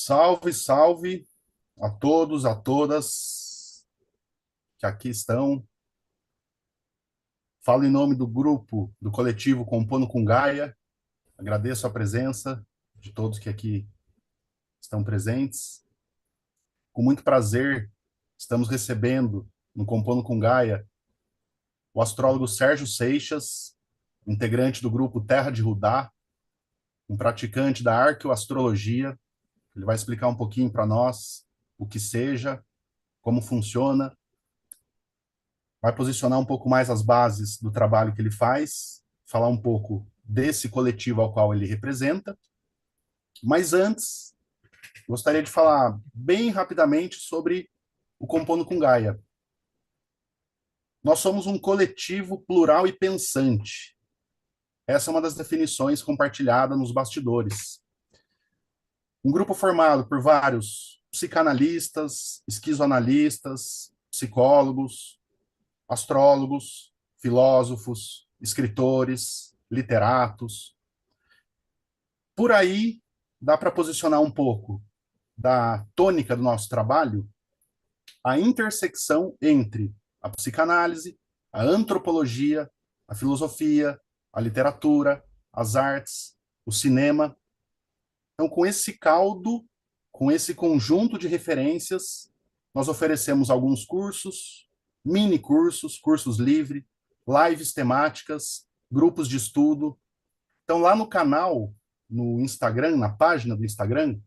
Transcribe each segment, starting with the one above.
Salve, salve a todos, a todas que aqui estão. Falo em nome do grupo, do coletivo Compondo com Gaia. Agradeço a presença de todos que aqui estão presentes. Com muito prazer, estamos recebendo no Compondo com Gaia o astrólogo Sérgio Seixas, integrante do grupo Terra de Rudá, um praticante da arqueoastrologia. Ele vai explicar um pouquinho para nós o que seja, como funciona, vai posicionar um pouco mais as bases do trabalho que ele faz, falar um pouco desse coletivo ao qual ele representa. Mas antes, gostaria de falar bem rapidamente sobre o Compondo com Gaia. Nós somos um coletivo plural e pensante. Essa é uma das definições compartilhadas nos bastidores. Um grupo formado por vários psicanalistas, esquizoanalistas, psicólogos, astrólogos, filósofos, escritores, literatos. Por aí, dá para posicionar um pouco da tônica do nosso trabalho a intersecção entre a psicanálise, a antropologia, a filosofia, a literatura, as artes, o cinema. Então, com esse caldo, com esse conjunto de referências, nós oferecemos alguns cursos, mini cursos, cursos livres, lives temáticas, grupos de estudo. Então, lá no canal, no Instagram, na página do Instagram,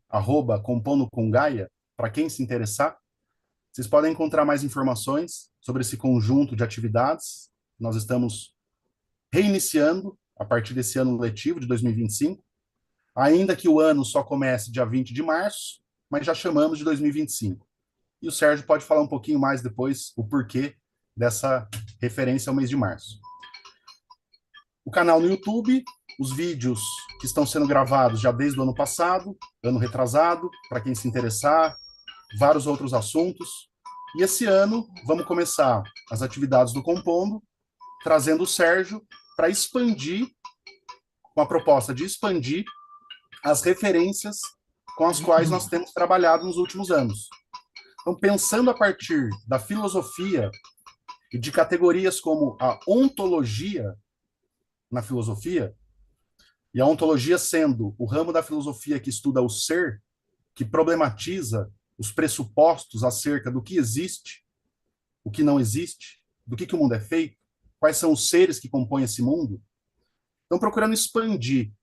@compondo com Gaia, para quem se interessar, vocês podem encontrar mais informações sobre esse conjunto de atividades. Nós estamos reiniciando a partir desse ano letivo de 2025, ainda que o ano só comece dia 20 de março, mas já chamamos de 2025. E o Sérgio pode falar um pouquinho mais depois o porquê dessa referência ao mês de março. O canal no YouTube, os vídeos que estão sendo gravados já desde o ano passado, ano retrasado, para quem se interessar, vários outros assuntos. E esse ano vamos começar as atividades do Compondo, trazendo o Sérgio para expandir, com a proposta de expandir as referências com as quais nós temos trabalhado nos últimos anos. Então, pensando a partir da filosofia e de categorias como a ontologia na filosofia, e a ontologia sendo o ramo da filosofia que estuda o ser, que problematiza os pressupostos acerca do que existe, o que não existe, do que o mundo é feito, quais são os seres que compõem esse mundo. Então, procurando expandir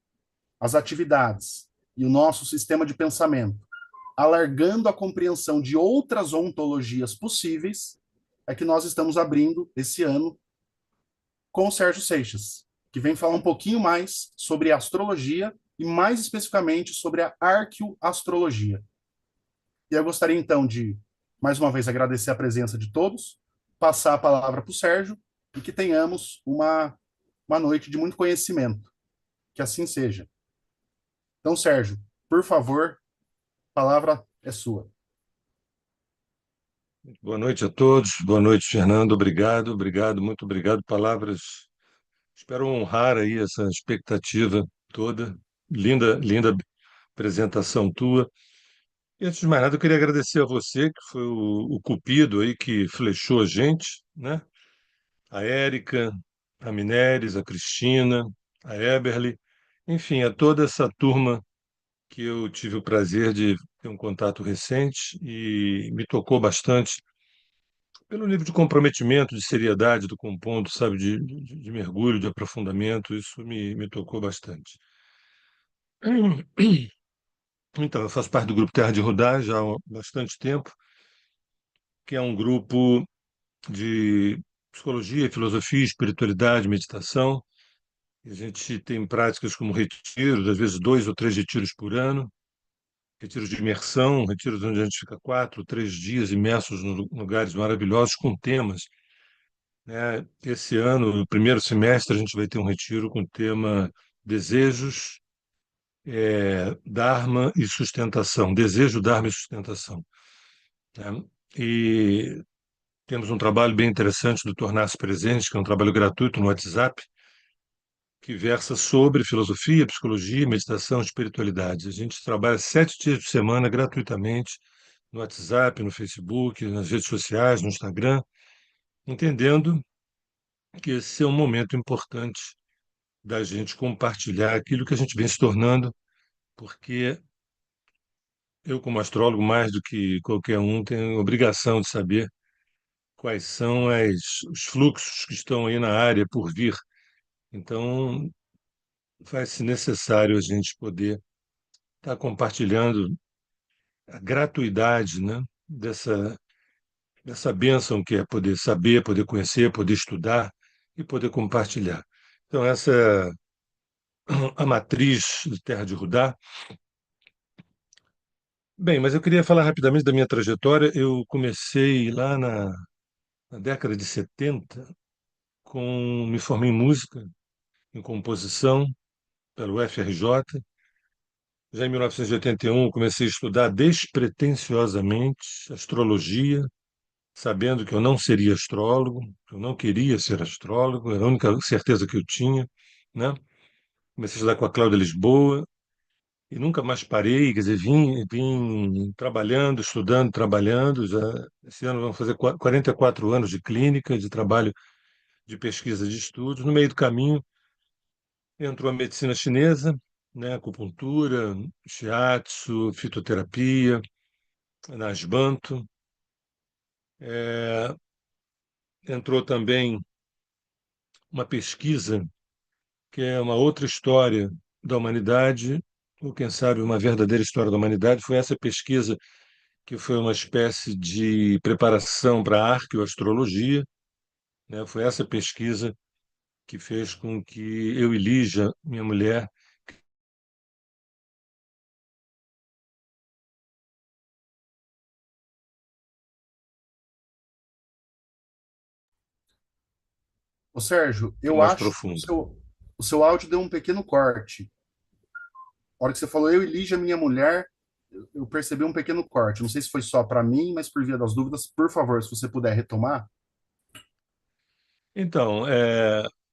as atividades e o nosso sistema de pensamento, alargando a compreensão de outras ontologias possíveis, é que nós estamos abrindo esse ano com o Sérgio Seixas, que vem falar um pouquinho mais sobre astrologia e mais especificamente sobre a arqueoastrologia. E eu gostaria então de, mais uma vez, agradecer a presença de todos, passar a palavra para o Sérgio e que tenhamos uma noite de muito conhecimento. Que assim seja. Então, Sérgio, por favor, a palavra é sua. Boa noite a todos. Boa noite, Fernando. Obrigado, obrigado, muito obrigado. Palavras. Espero honrar aí essa expectativa toda. Linda, linda apresentação tua. E antes de mais nada, eu queria agradecer a você, que foi o cupido aí que flechou a gente, né? A Érica, a Mineres, a Cristina, a Eberly, enfim, a toda essa turma que eu tive o prazer de ter um contato recente e me tocou bastante pelo nível de comprometimento, de seriedade do compondo, sabe, de mergulho, de aprofundamento, isso me tocou bastante. Então, eu faço parte do grupo Terra de Rudá já há bastante tempo, que é um grupo de psicologia, filosofia, espiritualidade, meditação. A gente tem práticas como retiros, às vezes 2 ou 3 retiros por ano, retiros de imersão, retiros onde a gente fica 4 ou 3 dias imersos em lugares maravilhosos com temas, né? Esse ano, no primeiro semestre, a gente vai ter um retiro com o tema Desejos, Dharma e Sustentação. Desejo, Dharma e Sustentação, né? E temos um trabalho bem interessante do Tornar-se Presente, que é um trabalho gratuito no WhatsApp, que versa sobre filosofia, psicologia, meditação, espiritualidade. A gente trabalha 7 dias por semana gratuitamente no WhatsApp, no Facebook, nas redes sociais, no Instagram, entendendo que esse é um momento importante da gente compartilhar aquilo que a gente vem se tornando, porque eu, como astrólogo, mais do que qualquer um, tenho a obrigação de saber quais são os fluxos que estão aí na área por vir. Então, faz-se necessário a gente poder estar compartilhando a gratuidade, né, dessa bênção que é poder saber, poder conhecer, poder estudar e poder compartilhar. Então, essa é a matriz de Terra de Rudá. Bem, mas eu queria falar rapidamente da minha trajetória. Eu comecei lá na década de 70, me formei em música, em composição, pelo FRJ. Já em 1981, eu comecei a estudar despretensiosamente astrologia, sabendo que eu não seria astrólogo, que eu não queria ser astrólogo, era a única certeza que eu tinha, né? Comecei a estudar com a Cláudia Lisboa e nunca mais parei, quer dizer, vim trabalhando, estudando, trabalhando. Já, esse ano vamos fazer 44 anos de clínica, de trabalho de pesquisa de estudos. No meio do caminho entrou a medicina chinesa, né? Acupuntura, shiatsu, fitoterapia, nasbanto. É, entrou também uma pesquisa que é uma outra história da humanidade, ou quem sabe uma verdadeira história da humanidade. Foi essa pesquisa que foi uma espécie de preparação para a arqueoastrologia, né? Foi essa pesquisa que fez com que eu e Lígia, minha mulher, Ô Sérgio, eu mais acho que o profunda. seu áudio deu um pequeno corte. A hora que você falou eu e Lígia, minha mulher, eu percebi um pequeno corte. Não sei se foi só para mim, mas por via das dúvidas, por favor, se você puder retomar. Então,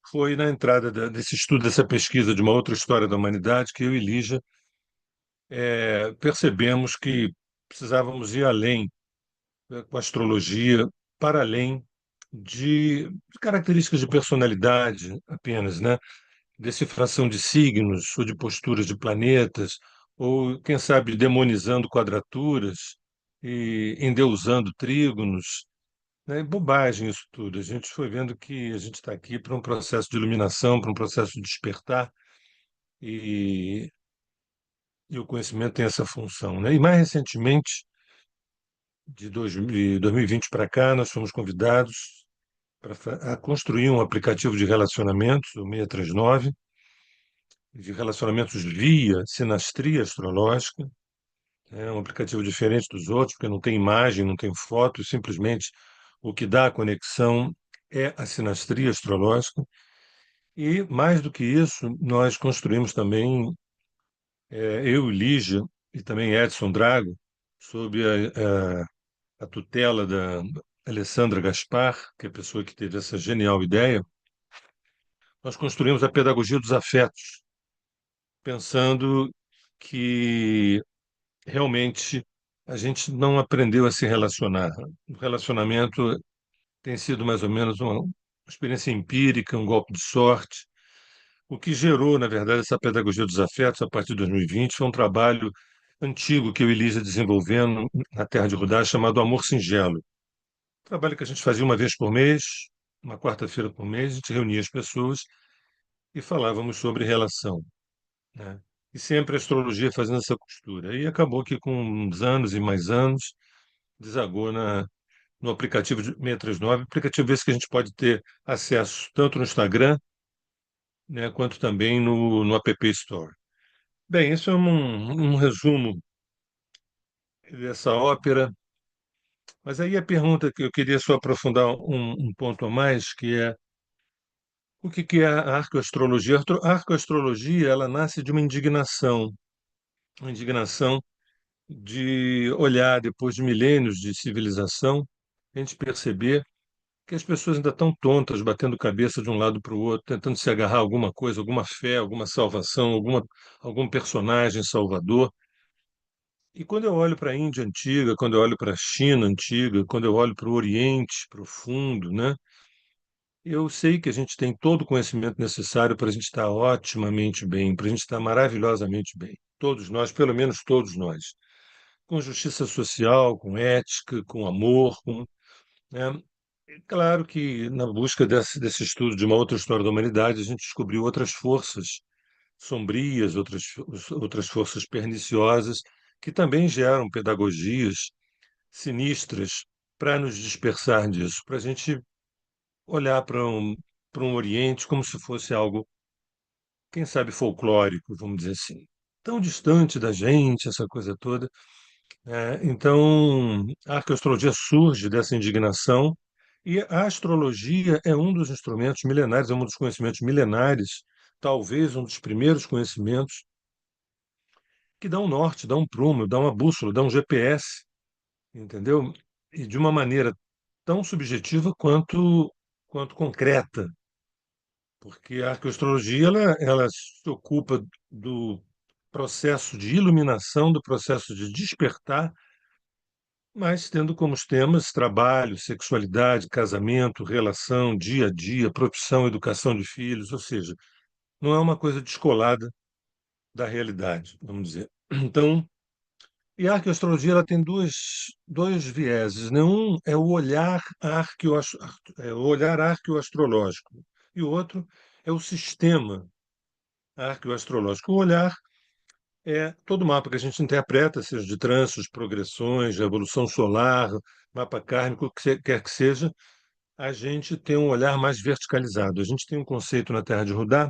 foi na entrada desse estudo, dessa pesquisa de uma outra história da humanidade, que eu e Lígia percebemos que precisávamos ir além, né, com a astrologia, para além de características de personalidade apenas, né? Decifração de signos ou de posturas de planetas, ou, quem sabe, demonizando quadraturas e endeusando trígonos, né? Bobagem isso tudo. A gente foi vendo que a gente está aqui para um processo de iluminação, para um processo de despertar, e, e o conhecimento tem essa função, né? E mais recentemente, de 2020 para cá, nós fomos convidados a construir um aplicativo de relacionamentos, o 639, de relacionamentos via sinastria astrológica. É um aplicativo diferente dos outros, porque não tem imagem, não tem foto, simplesmente o que dá a conexão é a sinastria astrológica. E, mais do que isso, nós construímos também, eu e Lígia, e também Edson Drago, sob a tutela da Alessandra Gaspar, que é a pessoa que teve essa genial ideia, nós construímos a pedagogia dos afetos, pensando que realmente a gente não aprendeu a se relacionar. O relacionamento tem sido mais ou menos uma experiência empírica, um golpe de sorte. O que gerou, na verdade, essa pedagogia dos afetos a partir de 2020 foi um trabalho antigo que eu e Elisa desenvolvendo na Terra de Rudá, chamado Amor Singelo. Trabalho que a gente fazia uma vez por mês, uma quarta-feira por mês, a gente reunia as pessoas e falávamos sobre relação, né? E sempre a astrologia fazendo essa costura. E acabou que, com uns anos e mais anos, desagou no aplicativo de 639, aplicativo esse que a gente pode ter acesso tanto no Instagram, né, quanto também no App Store. Bem, isso é um resumo dessa ópera, mas aí a pergunta que eu queria só aprofundar um ponto a mais, que é o que é a arqueoastrologia? A arqueoastrologia, ela nasce de uma indignação de olhar depois de milênios de civilização, a gente perceber que as pessoas ainda estão tontas, batendo cabeça de um lado para o outro, tentando se agarrar a alguma coisa, alguma fé, alguma salvação, algum personagem salvador. E quando eu olho para a Índia antiga, quando eu olho para a China antiga, quando eu olho para o Oriente profundo, né, eu sei que a gente tem todo o conhecimento necessário para a gente estar otimamente bem, para a gente estar maravilhosamente bem. Todos nós, pelo menos todos nós. Com justiça social, com ética, com amor, né? É claro que na busca desse estudo de uma outra história da humanidade, a gente descobriu outras forças sombrias, outras forças perniciosas, que também geram pedagogias sinistras para nos dispersar disso, para a gente olhar para um Oriente como se fosse algo, quem sabe, folclórico, vamos dizer assim. Tão distante da gente, essa coisa toda. Então, a arqueoastrologia surge dessa indignação, e a astrologia é um dos instrumentos milenares, é um dos conhecimentos milenares, talvez um dos primeiros conhecimentos que dá um norte, dá um prumo, dá uma bússola, dá um GPS, entendeu? E de uma maneira tão subjetiva quanto concreta, porque a arqueoastrologia ela se ocupa do processo de iluminação, do processo de despertar, mas tendo como os temas trabalho, sexualidade, casamento, relação, dia a dia, profissão, educação de filhos, ou seja, não é uma coisa descolada da realidade, vamos dizer. Então, e a arqueoastrologia ela tem dois vieses, né? Um é o olhar arqueoastrológico, e o outro é o sistema arqueoastrológico. O olhar é todo mapa que a gente interpreta, seja de trânsitos, progressões, revolução solar, mapa kármico, o que quer que seja, a gente tem um olhar mais verticalizado. A gente tem um conceito na Terra de Judá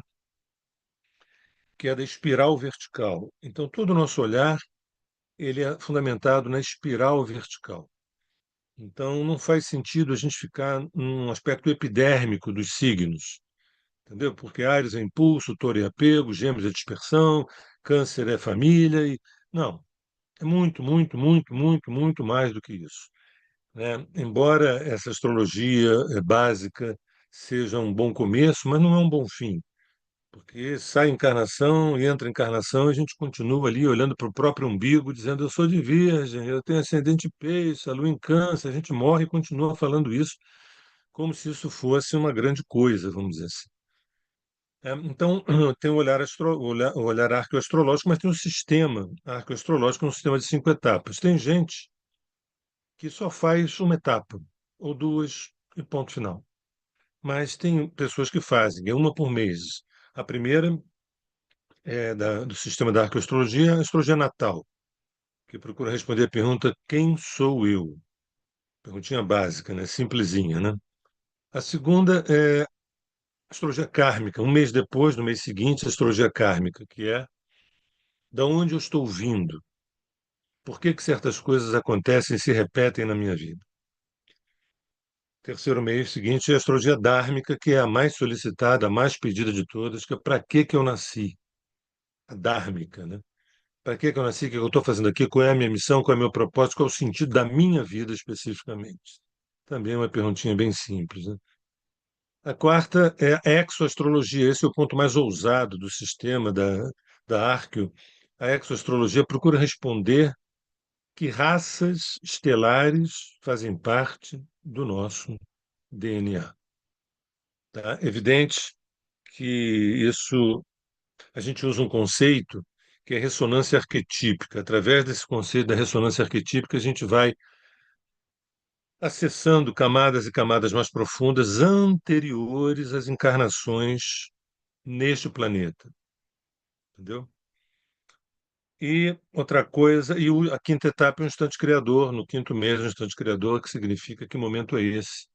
que é da espiral vertical. Então, todo o nosso olhar ele é fundamentado na espiral vertical. Então, não faz sentido a gente ficar num aspecto epidérmico dos signos, entendeu? Porque Áries é impulso, Touro é apego, Gêmeos é dispersão, Câncer é família. Não, é muito, muito, muito, muito, muito mais do que isso, né? Embora essa astrologia básica seja um bom começo, mas não é um bom fim, porque sai encarnação e entra encarnação, e a gente continua ali olhando para o próprio umbigo, dizendo: eu sou de Virgem, eu tenho ascendente em Peixe, a lua em Câncer. A gente morre e continua falando isso, como se isso fosse uma grande coisa, vamos dizer assim. Então, tem o olhar arqueoastrológico, mas tem um sistema arqueoastrológico, um sistema de 5 etapas. Tem gente que só faz uma etapa, ou duas, e ponto final. Mas tem pessoas que fazem, é uma por mês. A primeira do sistema da arqueoastrologia, a astrologia natal, que procura responder a pergunta: quem sou eu? Perguntinha básica, né? Simplesinha, né? A segunda é a astrologia kármica, um mês depois, no mês seguinte, a astrologia kármica, que é da onde eu estou vindo, por que que certas coisas acontecem e se repetem na minha vida. Terceiro mês seguinte é a astrologia dármica, que é a mais solicitada, a mais pedida de todas, que é para que eu nasci? A dármica, né? Para que eu nasci? O que eu estou fazendo aqui? Qual é a minha missão? Qual é o meu propósito? Qual é o sentido da minha vida especificamente? Também é uma perguntinha bem simples, né? A quarta é a exoastrologia. Esse é o ponto mais ousado do sistema da Arqueo. A exoastrologia procura responder que raças estelares fazem parte do nosso DNA. Tá? Evidente que isso a gente usa um conceito que é ressonância arquetípica. Através desse conceito da ressonância arquetípica, a gente vai acessando camadas e camadas mais profundas anteriores às encarnações neste planeta, entendeu? E outra coisa, a quinta etapa é um instante criador, no quinto mês, um instante criador, que significa que momento é esse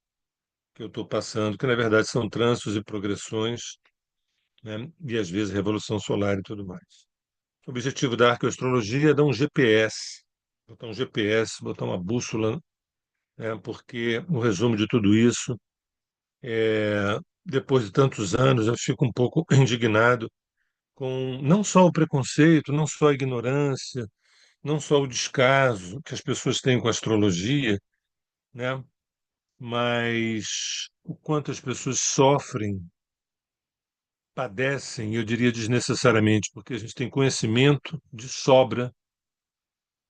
que eu estou passando, que na verdade são trânsitos e progressões, né? E às vezes revolução solar e tudo mais. O objetivo da arqueoastrologia é dar um GPS, botar um GPS, botar uma bússola, né? Porque o resumo de tudo isso é, depois de tantos anos, eu fico um pouco indignado com não só o preconceito, não só a ignorância, não só o descaso que as pessoas têm com a astrologia, né? mas o quanto as pessoas sofrem, padecem, eu diria desnecessariamente, porque a gente tem conhecimento de sobra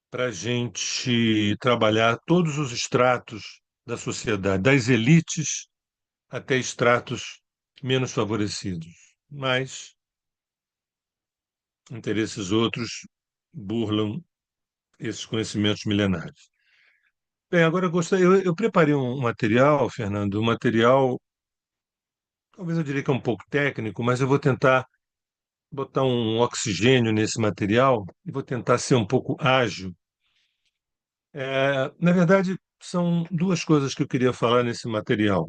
para a gente trabalhar todos os estratos da sociedade, das elites até estratos menos favorecidos. Mas interesses outros burlam esses conhecimentos milenares. Bem, agora eu preparei um material, Fernando, um material, talvez eu diria que é um pouco técnico, mas eu vou tentar botar um oxigênio nesse material e vou tentar ser um pouco ágil. Na verdade, são duas coisas que eu queria falar nesse material.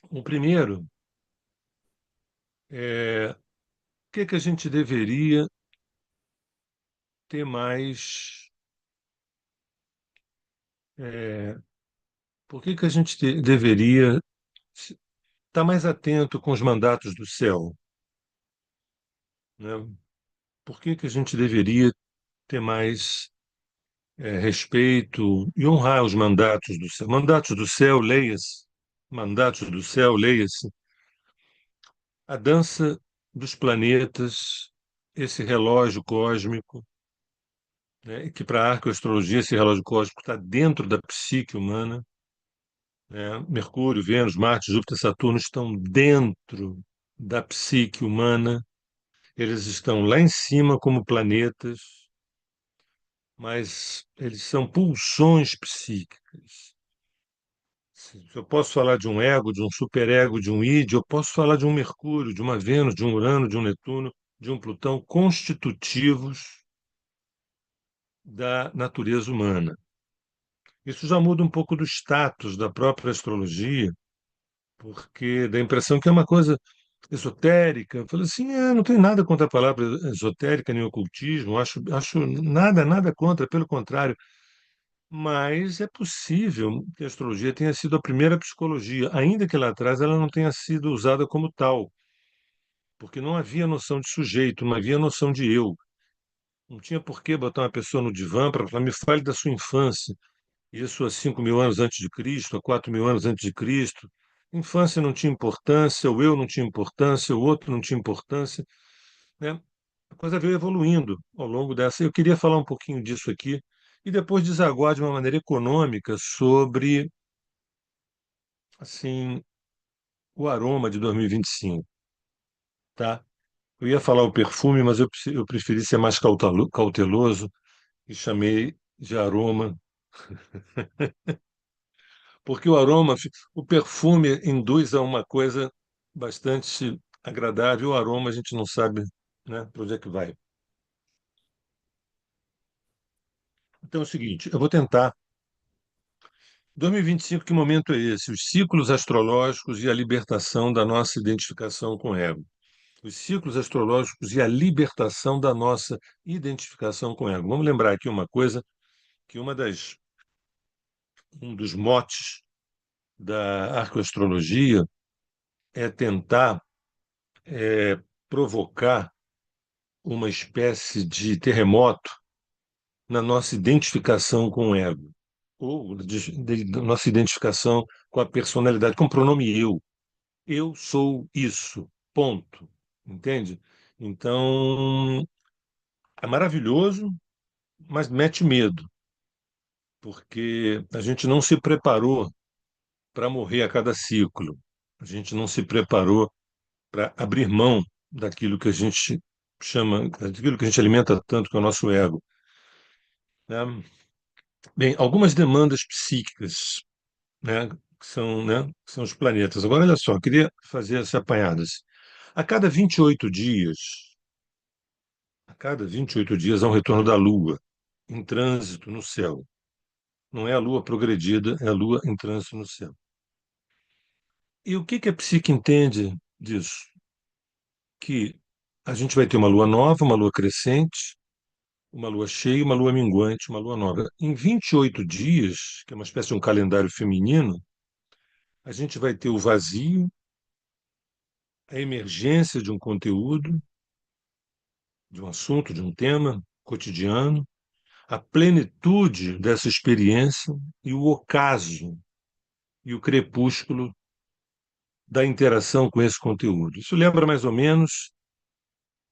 O primeiro é o que que a gente deveria ter mais, é, por que que a gente deveria estar mais atento com os mandatos do céu, né? Por que que a gente deveria ter mais respeito e honrar os mandatos do céu? Mandatos do céu, leia-se. Mandatos do céu, leia-se. A dança dos planetas, esse relógio cósmico, né, que para a arqueoastrologia esse relógio cósmico está dentro da psique humana, né? Mercúrio, Vênus, Marte, Júpiter, Saturno estão dentro da psique humana, eles estão lá em cima como planetas, mas eles são pulsões psíquicas. Se eu posso falar de um ego, de um superego, de um id, eu posso falar de um Mercúrio, de uma Vênus, de um Urano, de um Netuno, de um Plutão, constitutivos da natureza humana. Isso já muda um pouco do status da própria astrologia, porque dá a impressão que é uma coisa esotérica. Eu falei assim, não tem nada contra a palavra esotérica nem ocultismo, acho nada contra, pelo contrário. Mas é possível que a astrologia tenha sido a primeira psicologia, ainda que lá atrás ela não tenha sido usada como tal, porque não havia noção de sujeito, não havia noção de eu. Não tinha por que botar uma pessoa no divã para falar, me fale da sua infância. Isso há 5.000 anos antes de Cristo, há 4.000 anos antes de Cristo. Infância não tinha importância, o eu não tinha importância, o outro não tinha importância, né? A coisa veio evoluindo ao longo dessa. Eu queria falar um pouquinho disso aqui e depois desaguar de uma maneira econômica sobre, assim, o aroma de 2025, tá? Eu ia falar o perfume, mas eu preferi ser mais cauteloso e chamei de aroma, porque o aroma, o perfume induz a uma coisa bastante agradável, o aroma a gente não sabe, né, para onde é que vai. Então é o seguinte, eu vou tentar. 2025, que momento é esse? Os ciclos astrológicos e a libertação da nossa identificação com o ego. Os ciclos astrológicos e a libertação da nossa identificação com o ego. Vamos lembrar aqui uma coisa, que um dos motes da arqueoastrologia é tentar provocar uma espécie de terremoto na nossa identificação com o ego, ou nossa identificação com a personalidade, com o pronome eu. Eu sou isso, ponto. Entende? Então, é maravilhoso, mas mete medo, porque a gente não se preparou para morrer a cada ciclo. A gente não se preparou para abrir mão daquilo que a gente chama, daquilo que a gente alimenta tanto, que é o nosso ego, né? Bem, algumas demandas psíquicas, né, que são os planetas. Agora, olha só, eu queria fazer essa apanhada. A cada 28 dias, a cada 28 dias há um retorno da Lua em trânsito no céu. Não é a Lua progredida, é a Lua em trânsito no céu. E o que que a psique entende disso? Que a gente vai ter uma lua nova, uma lua crescente, uma lua cheia, uma lua minguante, uma lua nova. Em 28 dias, que é uma espécie de um calendário feminino, a gente vai ter o vazio, a emergência de um conteúdo, de um assunto, de um tema cotidiano, a plenitude dessa experiência e o ocaso, e o crepúsculo da interação com esse conteúdo. Isso lembra mais ou menos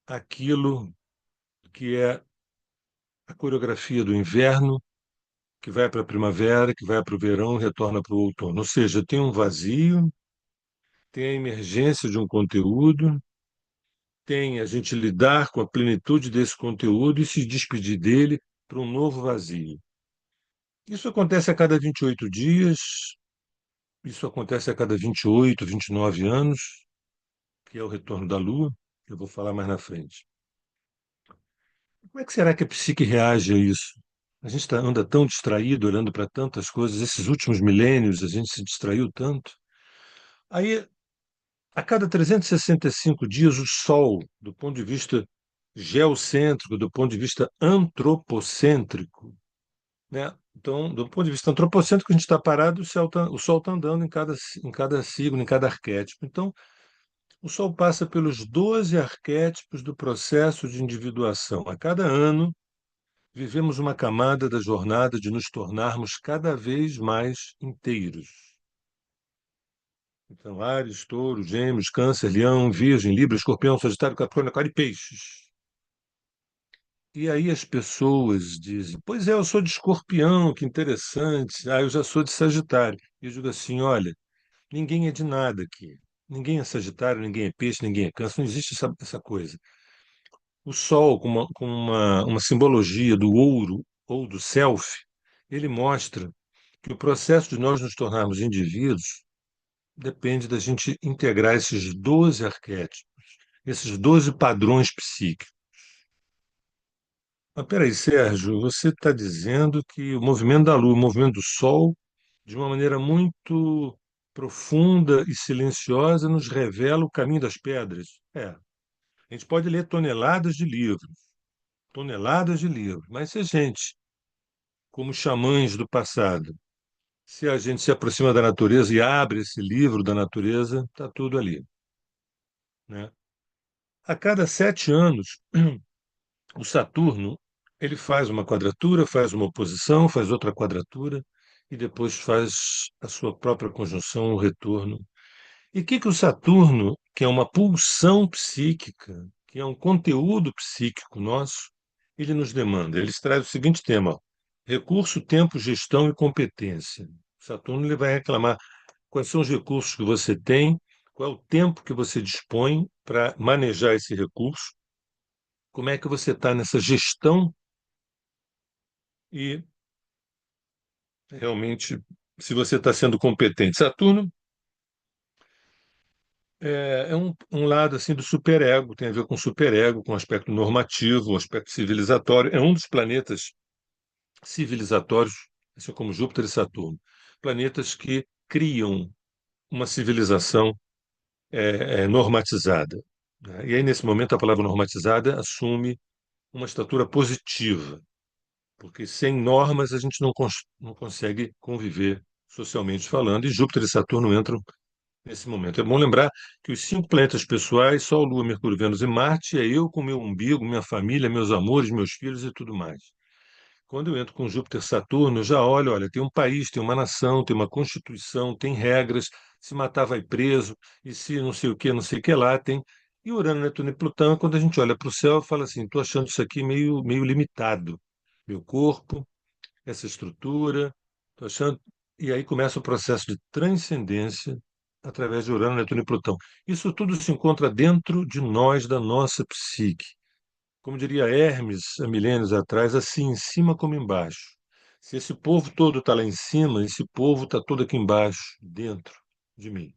aquilo que é a coreografia do inverno, que vai para a primavera, que vai para o verão, retorna para o outono. Ou seja, tem um vazio, tem a emergência de um conteúdo, tem a gente lidar com a plenitude desse conteúdo e se despedir dele para um novo vazio. Isso acontece a cada 28 dias, isso acontece a cada 28, 29 anos, que é o retorno da Lua, que eu vou falar mais na frente. Como é que será que a psique reage a isso? A gente anda tão distraído, olhando para tantas coisas. Esses últimos milênios, a gente se distraiu tanto. Aí, a cada 365 dias, o Sol, do ponto de vista geocêntrico, do ponto de vista antropocêntrico, né? Então, do ponto de vista antropocêntrico, a gente está parado, o Sol está andando em cada signo, em cada arquétipo. Então, o Sol passa pelos 12 arquétipos do processo de individuação. A cada ano, vivemos uma camada da jornada de nos tornarmos cada vez mais inteiros. Então, Áries, Touro, Gêmeos, Câncer, Leão, Virgem, Libra, Escorpião, Sagitário, Capricórnio, Aquário e Peixes. E aí as pessoas dizem: pois é, eu sou de Escorpião, que interessante. Ah, eu já sou de Sagitário. E eu digo assim: olha, ninguém é de nada aqui. Ninguém é Sagitário, ninguém é Peixe, ninguém é Câncer. Não existe essa coisa. O Sol, uma simbologia do ouro ou do self, ele mostra que o processo de nós nos tornarmos indivíduos depende da gente integrar esses 12 arquétipos, esses 12 padrões psíquicos. Mas peraí, Sérgio, você está dizendo que o movimento da Lua, o movimento do Sol, de uma maneira muito profunda e silenciosa, nos revela o caminho das pedras. É, a gente pode ler toneladas de livros, mas se a gente, como xamãs do passado, se a gente se aproxima da natureza e abre esse livro da natureza, está tudo ali, né? A cada 7 anos, o Saturno ele faz uma quadratura, faz uma oposição, faz outra quadratura e depois faz a sua própria conjunção, o retorno. E o que que o Saturno, que é uma pulsão psíquica, que é um conteúdo psíquico nosso, ele nos demanda? Ele traz o seguinte tema: ó, recurso, tempo, gestão e competência. Saturno ele vai reclamar quais são os recursos que você tem, qual é o tempo que você dispõe para manejar esse recurso, como é que você está nessa gestão e realmente se você está sendo competente. Saturno é um lado assim do superego, tem a ver com superego, com o aspecto normativo, o aspecto civilizatório. É um dos planetas civilizatórios, assim como Júpiter e Saturno, planetas que criam uma civilização normatizada, né? E aí, nesse momento, a palavra normatizada assume uma estatura positiva, porque sem normas a gente não consegue conviver socialmente falando, e Júpiter e Saturno entram nesse momento. É bom lembrar que os 5 planetas pessoais, Sol, Lua, Mercúrio, Vênus e Marte, é eu com meu umbigo, minha família, meus amores, meus filhos e tudo mais. Quando eu entro com Júpiter, Saturno, eu já olho, olha, tem um país, tem uma nação, tem uma constituição, tem regras, se matar vai preso, e se não sei o que, não sei o que lá, tem. E Urano, Netuno e Plutão, quando a gente olha para o céu, fala assim, estou achando isso aqui meio limitado. Meu corpo, essa estrutura, estou achando. E aí começa o processo de transcendência através de Urano, Netuno e Plutão. Isso tudo se encontra dentro de nós, da nossa psique. Como diria Hermes há milênios atrás, assim em cima como embaixo. Se esse povo todo está lá em cima, esse povo está todo aqui embaixo, dentro de mim,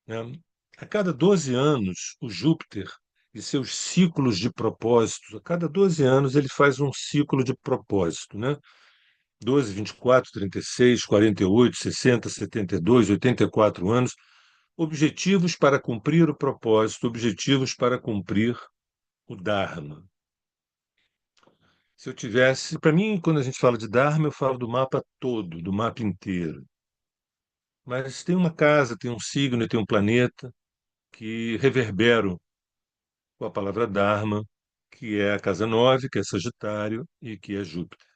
né? A cada 12 anos, o Júpiter e seus ciclos de propósitos, a cada 12 anos ele faz um ciclo de propósito, né? 12, 24, 36, 48, 60, 72, 84 anos, objetivos para cumprir o propósito, objetivos para cumprir o Dharma. Se eu tivesse, para mim, quando a gente fala de Dharma, eu falo do mapa todo, do mapa inteiro. Mas tem uma casa, tem um signo e tem um planeta que reverberam com a palavra Dharma, que é a casa 9, que é Sagitário e que é Júpiter.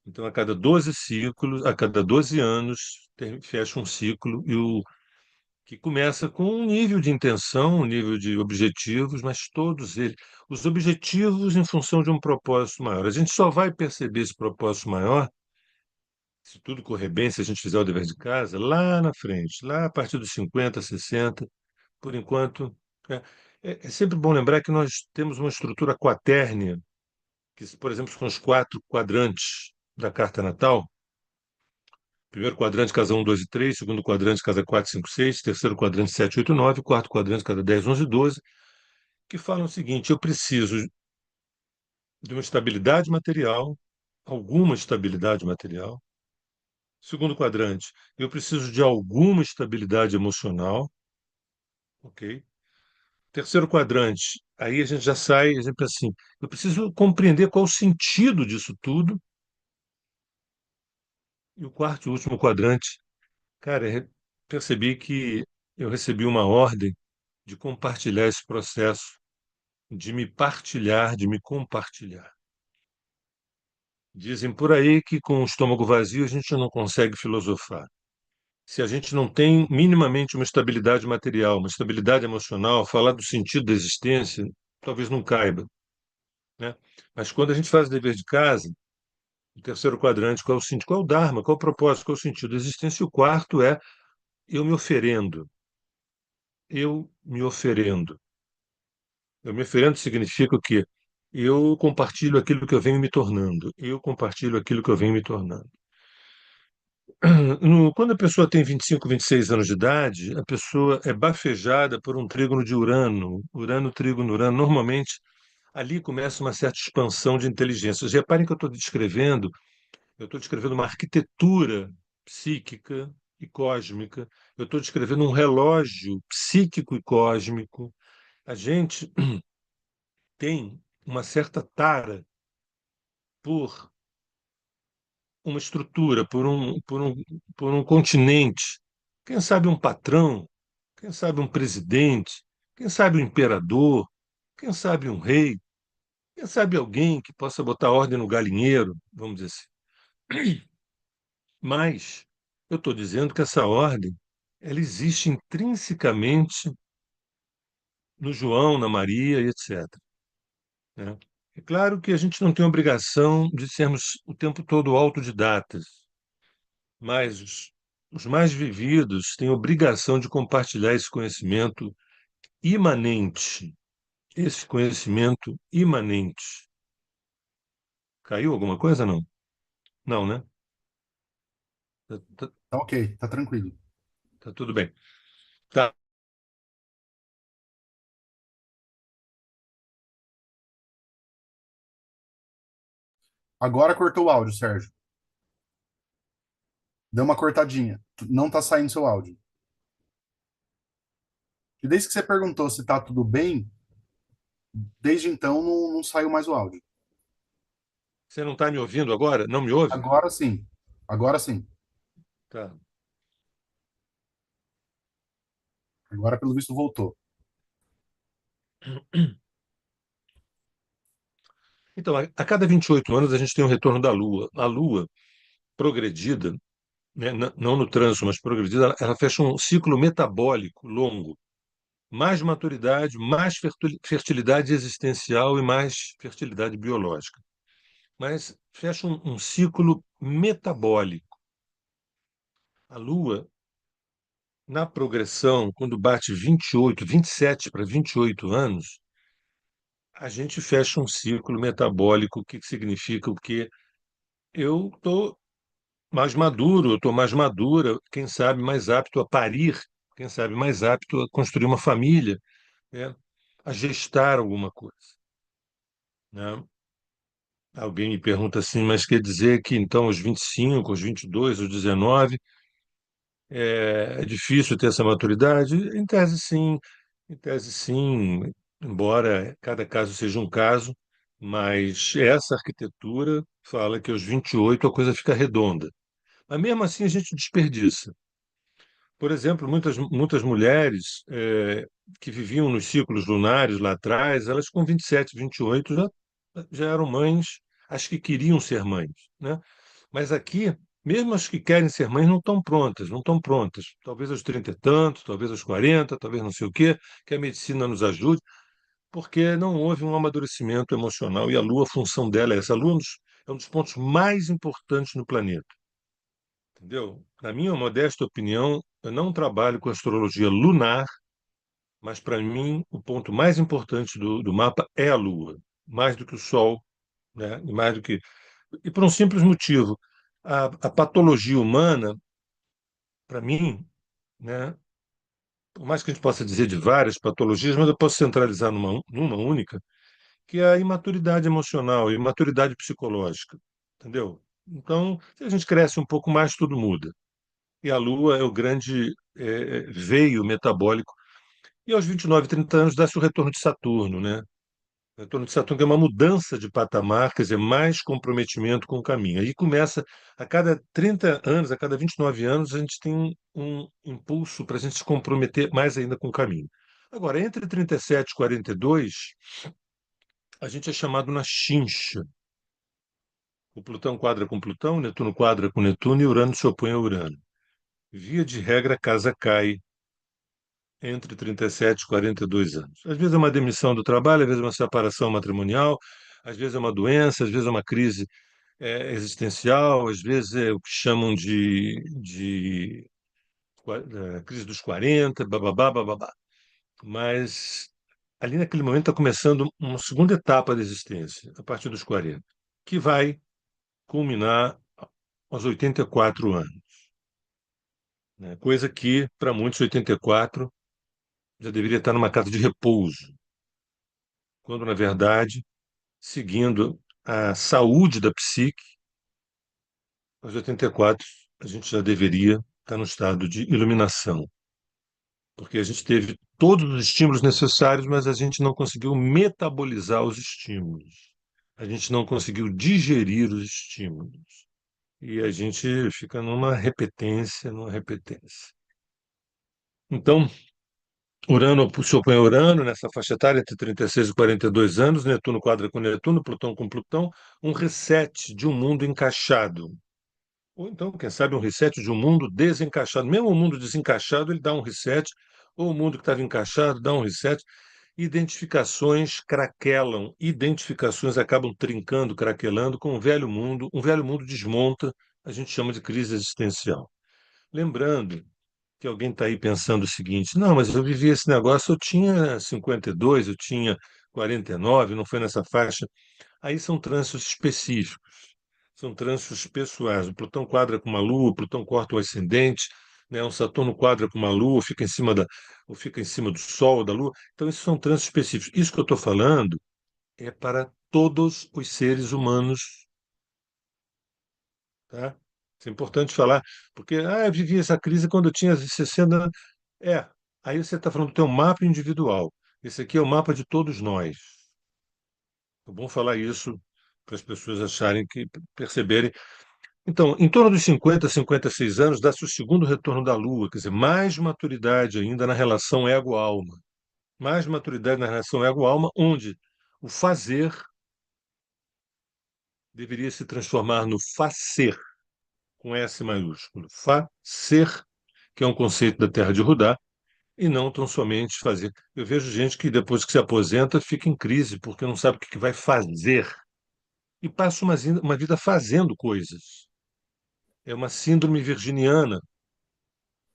Então, a cada 12 ciclos, a cada 12 anos, fecha um ciclo que começa com um nível de intenção, um nível de objetivos, mas todos eles, os objetivos em função de um propósito maior. A gente só vai perceber esse propósito maior, se tudo correr bem, se a gente fizer o dever de casa, lá na frente, lá a partir dos 50, 60. Por enquanto, é, é sempre bom lembrar que nós temos uma estrutura quatérnia, que, por exemplo, são os quatro quadrantes da carta natal. Primeiro quadrante, casa um, 2 e 3. Segundo quadrante, casa 4, 5, 6. Terceiro quadrante, 7, 8, 9. Quarto quadrante, casa 10, 11 e 12. Que falam o seguinte: eu preciso de uma estabilidade material, alguma estabilidade material. Segundo quadrante, eu preciso de alguma estabilidade emocional, ok? Terceiro quadrante, aí a gente já sai, a gente pensa assim, eu preciso compreender qual o sentido disso tudo. E o quarto e último quadrante, cara, percebi que eu recebi uma ordem de compartilhar esse processo, de me partilhar, de me compartilhar. Dizem por aí que com o estômago vazio a gente não consegue filosofar. Se a gente não tem minimamente uma estabilidade material, uma estabilidade emocional, falar do sentido da existência, talvez não caiba, né? Mas quando a gente faz o dever de casa, o terceiro quadrante, qual é o sentido, qual é o Dharma, qual é o propósito, qual é o sentido da existência, e o quarto é eu me oferendo. Eu me oferendo. Eu me oferendo significa o quê? Eu compartilho aquilo que eu venho me tornando. Eu compartilho aquilo que eu venho me tornando. Quando a pessoa tem 25, 26 anos de idade, a pessoa é bafejada por um trígono de Urano. Urano, trígono, Urano. Normalmente, ali começa uma certa expansão de inteligências. Reparem que eu estou descrevendo uma arquitetura psíquica e cósmica. Eu estou descrevendo um relógio psíquico e cósmico. A gente tem uma certa tara por uma estrutura, por um continente. Quem sabe um patrão, quem sabe um presidente, quem sabe um imperador, quem sabe um rei, quem sabe alguém que possa botar ordem no galinheiro, vamos dizer assim. Mas eu estou dizendo que essa ordem ela existe intrinsecamente no João, na Maria e etc., né? É claro que a gente não tem obrigação de sermos o tempo todo autodidatas, mas os mais vividos têm obrigação de compartilhar esse conhecimento imanente, esse conhecimento imanente. Caiu alguma coisa, não? Não, né? Tá, tá- Tá ok, tá tranquilo. tá tudo bem. Tá. Agora cortou o áudio, Sérgio. Deu uma cortadinha. Não tá saindo seu áudio. E desde que você perguntou se tá tudo bem, desde então não saiu mais o áudio. Você não está me ouvindo agora? Não me ouve? Agora sim. Agora sim. Tá. Agora, pelo visto, voltou. Então, a cada 28 anos a gente tem um retorno da Lua. A Lua, progredida, né, não no trânsito, mas progredida, ela fecha um ciclo metabólico longo. Mais maturidade, mais fertilidade existencial e mais fertilidade biológica. Mas fecha um ciclo metabólico. A Lua, na progressão, quando bate 28, 27 para 28 anos, a gente fecha um ciclo metabólico, que significa o quê? Eu estou mais maduro, eu estou mais madura, quem sabe mais apto a parir, quem sabe mais apto a construir uma família, né? A gestar alguma coisa, né? Alguém me pergunta assim, mas quer dizer que então aos 25, aos 22, aos 19 é difícil ter essa maturidade? Em tese sim, embora cada caso seja um caso, mas essa arquitetura fala que aos 28 a coisa fica redonda. Mas mesmo assim a gente desperdiça. Por exemplo, muitas mulheres que viviam nos ciclos lunares lá atrás, elas com 27, 28 já eram mães, as que queriam ser mães, né? Mas aqui, mesmo as que querem ser mães não estão prontas, não estão prontas. Talvez aos 30 e tantos, talvez aos 40, talvez não sei o quê, que a medicina nos ajude, porque não houve um amadurecimento emocional e a Lua, a função dela é essa. A Lua é um dos pontos mais importantes no planeta, entendeu? Na minha modesta opinião, eu não trabalho com astrologia lunar, mas para mim o ponto mais importante do mapa é a Lua, mais do que o Sol, né? E mais do que e por um simples motivo, a patologia humana, para mim, né? Por mais que a gente possa dizer de várias patologias, mas eu posso centralizar numa única, que é a imaturidade emocional, a imaturidade psicológica, entendeu? Então, se a gente cresce um pouco mais, tudo muda. E a Lua é o grande veio metabólico. E aos 29, 30 anos dá-se o retorno de Saturno, né? O retorno de Saturno que é uma mudança de patamar, quer dizer, mais comprometimento com o caminho. Aí começa, a cada 30 anos, a cada 29 anos, a gente tem um impulso para a gente se comprometer mais ainda com o caminho. Agora, entre 37 e 42, a gente é chamado na chincha. O Plutão quadra com Plutão, Netuno quadra com Netuno e Urano se opõe a Urano. Via de regra, a casa cai entre 37 e 42 anos. Às vezes é uma demissão do trabalho, às vezes é uma separação matrimonial, às vezes é uma doença, às vezes é uma crise existencial, às vezes é o que chamam de crise dos 40, bababá, bababá. Mas ali naquele momento está começando uma segunda etapa da existência, a partir dos 40, que vai culminar aos 84 anos, né? Coisa que, para muitos, 84 já deveria estar numa casa de repouso, quando, na verdade, seguindo a saúde da psique, aos 84 a gente já deveria estar no estado de iluminação, porque a gente teve todos os estímulos necessários, mas a gente não conseguiu metabolizar os estímulos. A gente não conseguiu digerir os estímulos. E a gente fica numa repetência, numa repetência. Então, Urano se opõe a Urano, nessa faixa etária, entre 36 e 42 anos, Netuno quadra com Netuno, Plutão com Plutão, um reset de um mundo encaixado. Ou então, quem sabe, um reset de um mundo desencaixado. Mesmo o mundo desencaixado, ele dá um reset, ou o mundo que estava encaixado dá um reset. Identificações craquelam, identificações acabam trincando, craquelando com o velho mundo. Um velho mundo desmonta, a gente chama de crise existencial. Lembrando que alguém está aí pensando o seguinte: não, mas eu vivi esse negócio, eu tinha 52, eu tinha 49, não foi nessa faixa. Aí são trânsitos específicos, são trânsitos pessoais. O Plutão quadra com uma Lua, o Plutão corta o ascendente, né? O Saturno quadra com uma Lua, fica em cima ou fica em cima do Sol, da Lua. Então, esses são trânsitos específicos. Isso que eu estou falando é para todos os seres humanos, tá? Isso é importante falar, porque eu vivi essa crise quando eu tinha 60 anos. É, aí você está falando do teu mapa individual. Esse aqui é o mapa de todos nós. É bom falar isso para as pessoas acharem que perceberem. Então, em torno dos 50, 56 anos, dá-se o segundo retorno da Lua, quer dizer, mais maturidade ainda na relação ego-alma. Mais maturidade na relação ego-alma, onde o fazer deveria se transformar no facer, com S maiúsculo. Facer, que é um conceito da Terra de Rudá, e não tão somente fazer. Eu vejo gente que depois que se aposenta fica em crise porque não sabe o que vai fazer e passa uma vida fazendo coisas. É uma síndrome virginiana,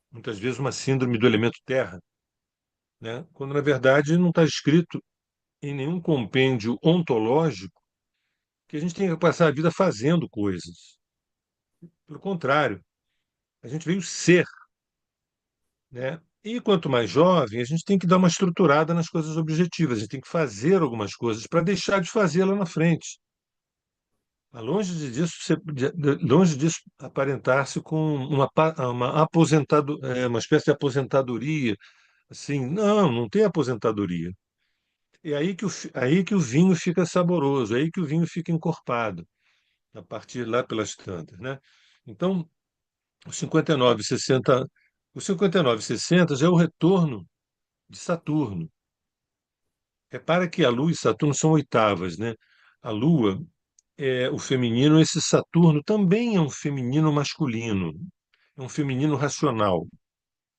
muitas vezes uma síndrome do elemento terra, né? Quando na verdade não está escrito em nenhum compêndio ontológico que a gente tem que passar a vida fazendo coisas. Pelo contrário, a gente veio ser, né? E quanto mais jovem, a gente tem que dar uma estruturada nas coisas objetivas, a gente tem que fazer algumas coisas para deixar de fazer lá na frente. Mas longe disso aparentar-se com uma uma espécie de aposentadoria, assim, não, não tem aposentadoria. É aí que o vinho fica saboroso, é aí que o vinho fica encorpado, a partir lá pelas tantas, né? Então, os 59, 60, os 59, 60 já é o retorno de Saturno. Repara que a Lua e Saturno são oitavas, né? A Lua é o feminino, esse Saturno também é um feminino masculino, é um feminino racional,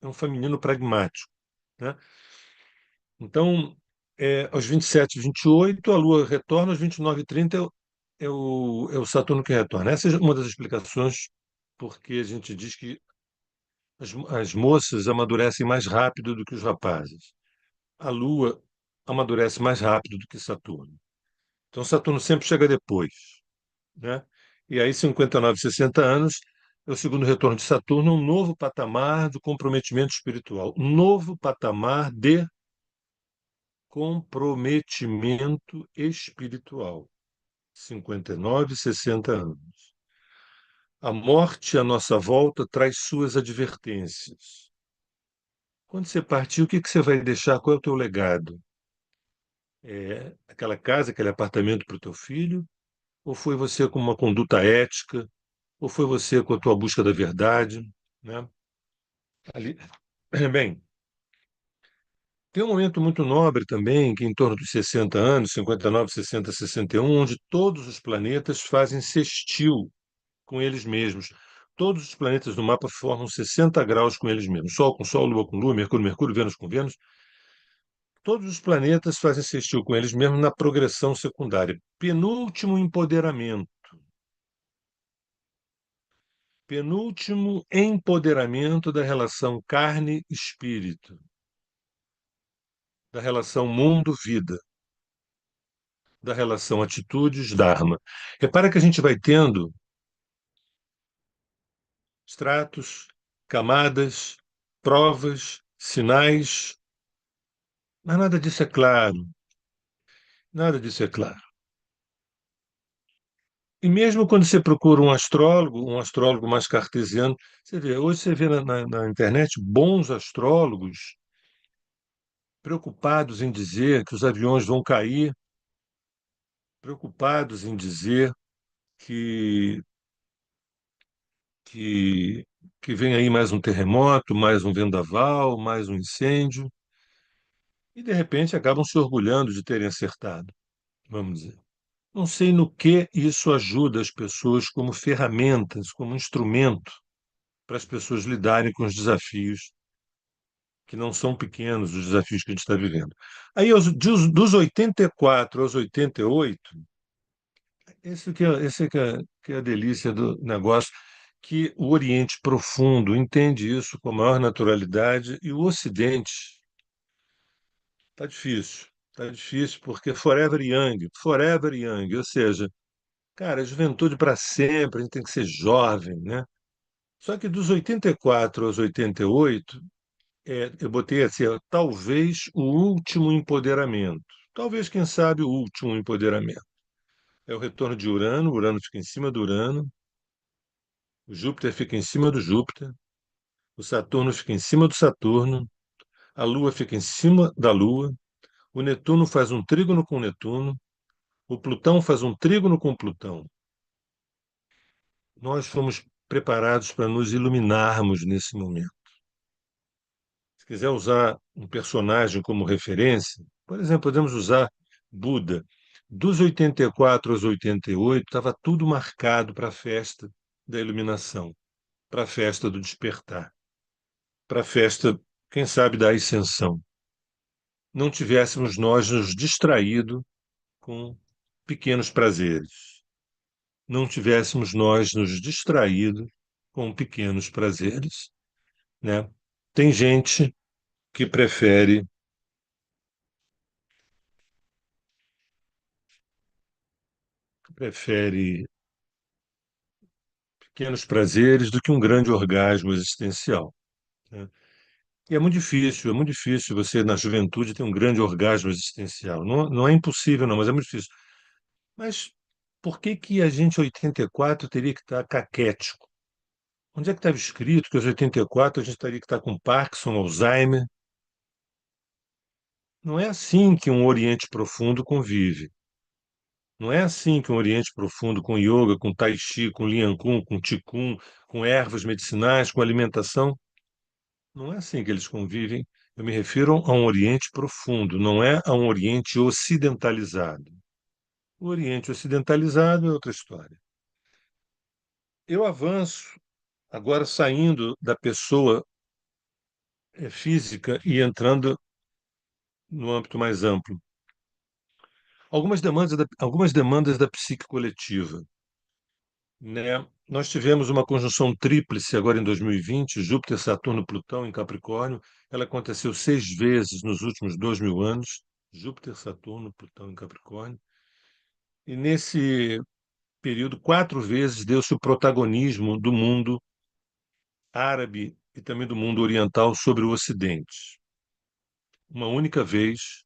é um feminino pragmático, né? Então, aos 27, 28, a Lua retorna, aos 29 e 30 é o Saturno que retorna. Essa é uma das explicações porque a gente diz que as moças amadurecem mais rápido do que os rapazes. A Lua amadurece mais rápido do que Saturno. Então, Saturno sempre chega depois, né? E aí, 59, 60 anos, é o segundo retorno de Saturno, um novo patamar do comprometimento espiritual, um novo patamar de comprometimento espiritual. 59, 60 anos. A morte à nossa volta traz suas advertências. Quando você partir, o que você vai deixar? Qual é o teu legado? É aquela casa, aquele apartamento para o teu filho? Ou foi você com uma conduta ética? Ou foi você com a tua busca da verdade? Né? Ali... Bem, tem um momento muito nobre também, que em torno dos 60 anos, 59, 60, 61, onde todos os planetas fazem sextil com eles mesmos. Todos os planetas do mapa formam 60 graus com eles mesmos. Sol com Sol, Lua com Lua, Mercúrio, Mercúrio, Vênus com Vênus. Todos os planetas fazem sextil com eles mesmos na progressão secundária. Penúltimo empoderamento. Penúltimo empoderamento da relação carne-espírito, da relação mundo-vida, da relação atitudes-dharma. Repara que a gente vai tendo estratos, camadas, provas, sinais, mas nada disso é claro. Nada disso é claro. E mesmo quando você procura um astrólogo mais cartesiano, hoje você vê na internet bons astrólogos preocupados em dizer que os aviões vão cair, preocupados em dizer que, que, que vem aí mais um terremoto, mais um vendaval, mais um incêndio, e de repente acabam se orgulhando de terem acertado, vamos dizer. Não sei no que isso ajuda as pessoas como ferramentas, como instrumento para as pessoas lidarem com os desafios que não são pequenos, os desafios que a gente está vivendo. Aí, dos 84 aos 88, esse que é a delícia do negócio, que o Oriente Profundo entende isso com a maior naturalidade e o Ocidente está difícil porque forever young, ou seja, cara, a juventude para sempre, a gente tem que ser jovem, né? Só que dos 84 aos 88, eu botei assim, ó, talvez o último empoderamento. Talvez, quem sabe, o último empoderamento. É o retorno de Urano, Urano fica em cima do Urano, o Júpiter fica em cima do Júpiter, o Saturno fica em cima do Saturno, a Lua fica em cima da Lua, o Netuno faz um trígono com Netuno, o Plutão faz um trígono com Plutão. Nós fomos preparados para nos iluminarmos nesse momento. Se quiser usar um personagem como referência, por exemplo, podemos usar Buda. Dos 84 aos 88, estava tudo marcado para a festa da iluminação, para a festa do despertar, para a festa, quem sabe, da ascensão. Não tivéssemos nós nos distraído com pequenos prazeres. Não tivéssemos nós nos distraído com pequenos prazeres, né? Tem gente que prefere pequenos prazeres do que um grande orgasmo existencial, né? E é muito difícil você, na juventude, ter um grande orgasmo existencial. Não, não é impossível, não, mas é muito difícil. Mas por que que a gente, 84, teria que estar caquético? Onde é que estava escrito que aos 84 a gente teria que estar com Parkinson, Alzheimer? Não é assim que um Oriente Profundo convive. Não é assim que um Oriente Profundo com yoga, com tai chi, com lian kun, com qigong, com ervas medicinais, com alimentação. Não é assim que eles convivem. Eu me refiro a um Oriente profundo, não é a um Oriente ocidentalizado. O Oriente ocidentalizado é outra história. Eu avanço agora saindo da pessoa física e entrando no âmbito mais amplo. Algumas demandas da psique coletiva, né? Nós tivemos uma conjunção tríplice agora em 2020, Júpiter, Saturno, Plutão em Capricórnio. Ela aconteceu 6 vezes nos últimos 2.000 anos. Júpiter, Saturno, Plutão em Capricórnio. E nesse período, 4 vezes deu-se o protagonismo do mundo árabe e também do mundo oriental sobre o Ocidente. Uma única vez,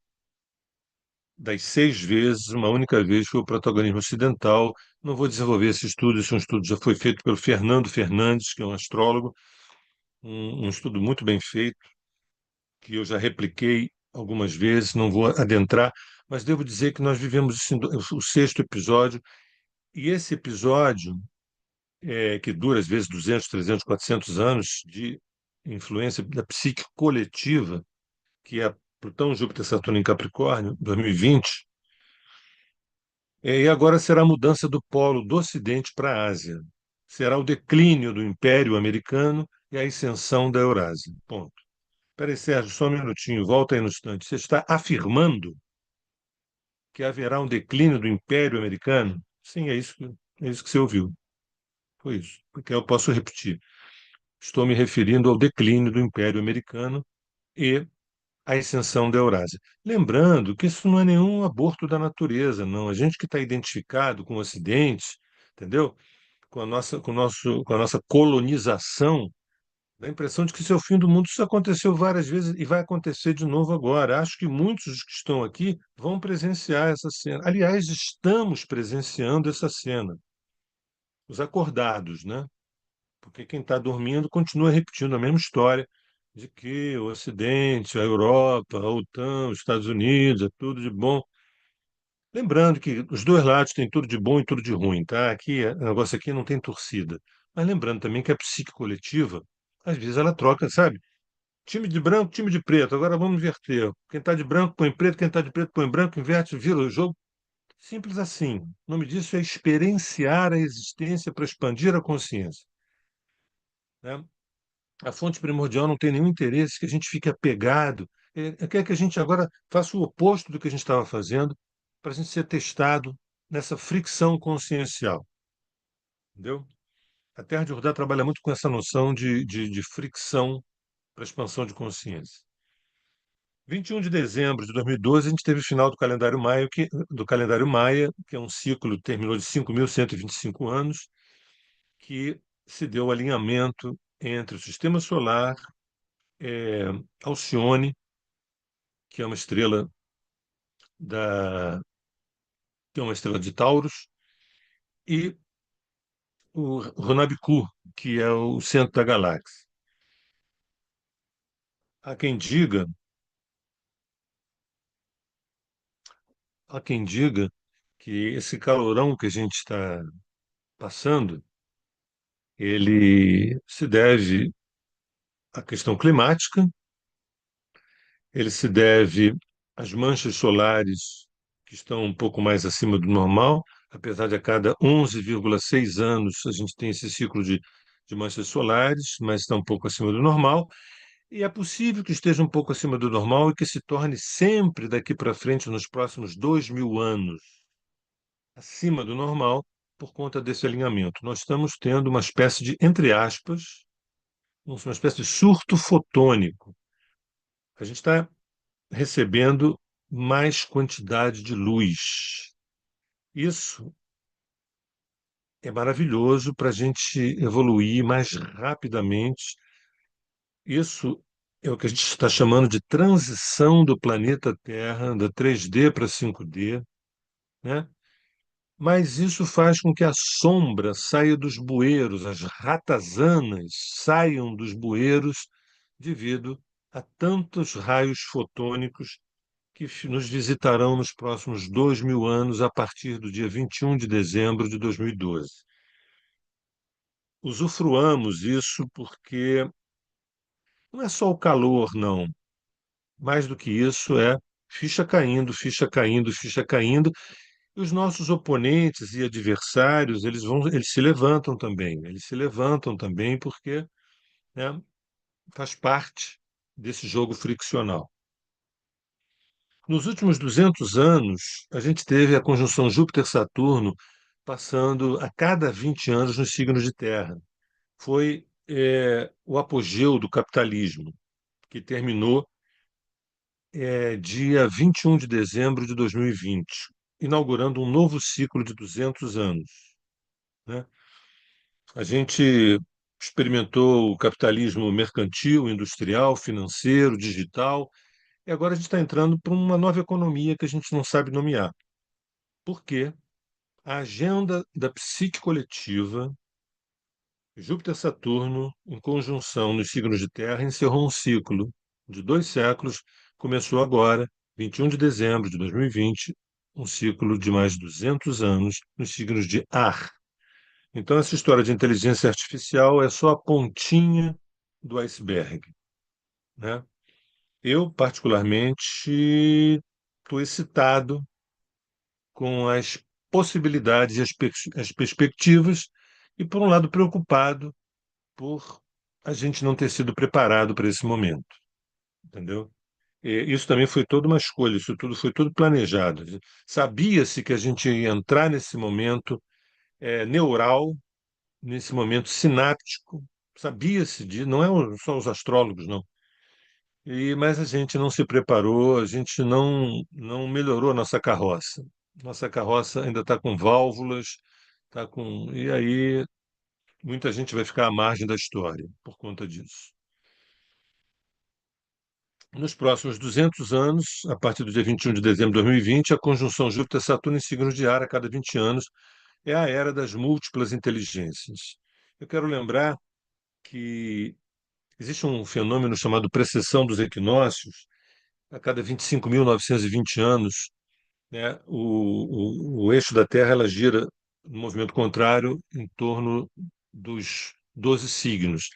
das 6 vezes, uma única vez foi o protagonismo ocidental. Não vou desenvolver esse é um estudo que já foi feito pelo Fernando Fernandes, que é um astrólogo, um estudo muito bem feito, que eu já repliquei algumas vezes, não vou adentrar, mas devo dizer que nós vivemos isso o sexto episódio, e esse episódio, que dura às vezes 200, 300, 400 anos de influência da psique coletiva, que é Plutão, Júpiter, Saturno em Capricórnio, 2020. E agora será a mudança do polo do Ocidente para a Ásia. Será o declínio do Império Americano e a ascensão da Eurásia. Ponto. Espera aí, Sérgio, só um minutinho, volta aí no instante. Você está afirmando que haverá um declínio do Império Americano? Sim, é isso que você ouviu. Foi isso. Porque eu posso repetir. Estou me referindo ao declínio do Império Americano e a extensão da Eurásia. Lembrando que isso não é nenhum aborto da natureza, não. A gente que está identificado com o Ocidente, entendeu? Com a nossa colonização, dá a impressão de que isso é o fim do mundo. Isso aconteceu várias vezes e vai acontecer de novo agora. Acho que muitos dos que estão aqui vão presenciar essa cena. Aliás, estamos presenciando essa cena. Os acordados, né? Porque quem está dormindo continua repetindo a mesma história de que o Ocidente, a Europa, a OTAN, os Estados Unidos, é tudo de bom. Lembrando que os dois lados têm tudo de bom e tudo de ruim, tá? Aqui, o negócio aqui não tem torcida. Mas lembrando também que a psique coletiva, às vezes ela troca, sabe? Time de branco, time de preto. Agora vamos inverter. Quem está de branco põe preto, quem está de preto põe branco, inverte, vira o jogo. Simples assim. O nome disso é experienciar a existência para expandir a consciência, né? A fonte primordial não tem nenhum interesse que a gente fique apegado. Quer que a gente agora faça o oposto do que a gente estava fazendo para a gente ser testado nessa fricção consciencial, entendeu? A Terra de Jordão trabalha muito com essa noção de fricção para expansão de consciência. 21 de dezembro de 2012, a gente teve o final do calendário Maia, que é um ciclo que terminou de 5.125 anos, que se deu o alinhamento entre o sistema solar, é, Alcione, que é uma estrela da que é uma estrela de Taurus, e o Runabiku, que é o centro da galáxia. Há quem diga, há quem diga que esse calorão que a gente está passando, ele se deve à questão climática, ele se deve às manchas solares que estão um pouco mais acima do normal, apesar de a cada 11,6 anos a gente tem esse ciclo de manchas solares, mas está um pouco acima do normal. E é possível que esteja um pouco acima do normal e que se torne sempre daqui para frente, nos próximos 2.000 anos, acima do normal, por conta desse alinhamento. Nós estamos tendo uma espécie de, entre aspas, uma espécie de surto fotônico. A gente está recebendo mais quantidade de luz. Isso é maravilhoso para a gente evoluir mais rapidamente. Isso é o que a gente está chamando de transição do planeta Terra, da 3D para 5D, né? Mas isso faz com que a sombra saia dos bueiros, as ratazanas saiam dos bueiros devido a tantos raios fotônicos que nos visitarão nos próximos 2.000 anos, a partir do dia 21 de dezembro de 2012. Usufruamos isso porque não é só o calor, não. Mais do que isso, é ficha caindo, ficha caindo, ficha caindo. E os nossos oponentes e adversários, eles se levantam também. Eles se levantam também porque, né, faz parte desse jogo friccional. Nos últimos 200 anos, a gente teve a conjunção Júpiter-Saturno passando a cada 20 anos nos signos de Terra. Foi o apogeu do capitalismo, que terminou dia 21 de dezembro de 2020, inaugurando um novo ciclo de 200 anos, né? A gente experimentou o capitalismo mercantil, industrial, financeiro, digital, e agora a gente está entrando para uma nova economia que a gente não sabe nomear. Por quê? A agenda da psique coletiva, Júpiter-Saturno, em conjunção nos signos de Terra, encerrou um ciclo de 2 séculos, começou agora, 21 de dezembro de 2020, um ciclo de mais de 200 anos nos signos de Ar. Então, essa história de inteligência artificial é só a pontinha do iceberg, né? Eu, particularmente, estou excitado com as possibilidades e as perspectivas, e, por um lado, preocupado por a gente não ter sido preparado para esse momento, entendeu? E isso também foi toda uma escolha, isso tudo foi tudo planejado. Sabia-se que a gente ia entrar nesse momento neural, nesse momento sináptico, sabia-se de, não é só os astrólogos, não. Mas a gente não se preparou, a gente não melhorou a nossa carroça. Nossa carroça ainda está com válvulas, e aí muita gente vai ficar à margem da história por conta disso. Nos próximos 200 anos, a partir do dia 21 de dezembro de 2020, a conjunção Júpiter-Saturno em signos de ar a cada 20 anos é a era das múltiplas inteligências. Eu quero lembrar que existe um fenômeno chamado precessão dos equinócios. A cada 25.920 anos, né, o eixo da Terra ela gira no movimento contrário em torno dos 12 signos.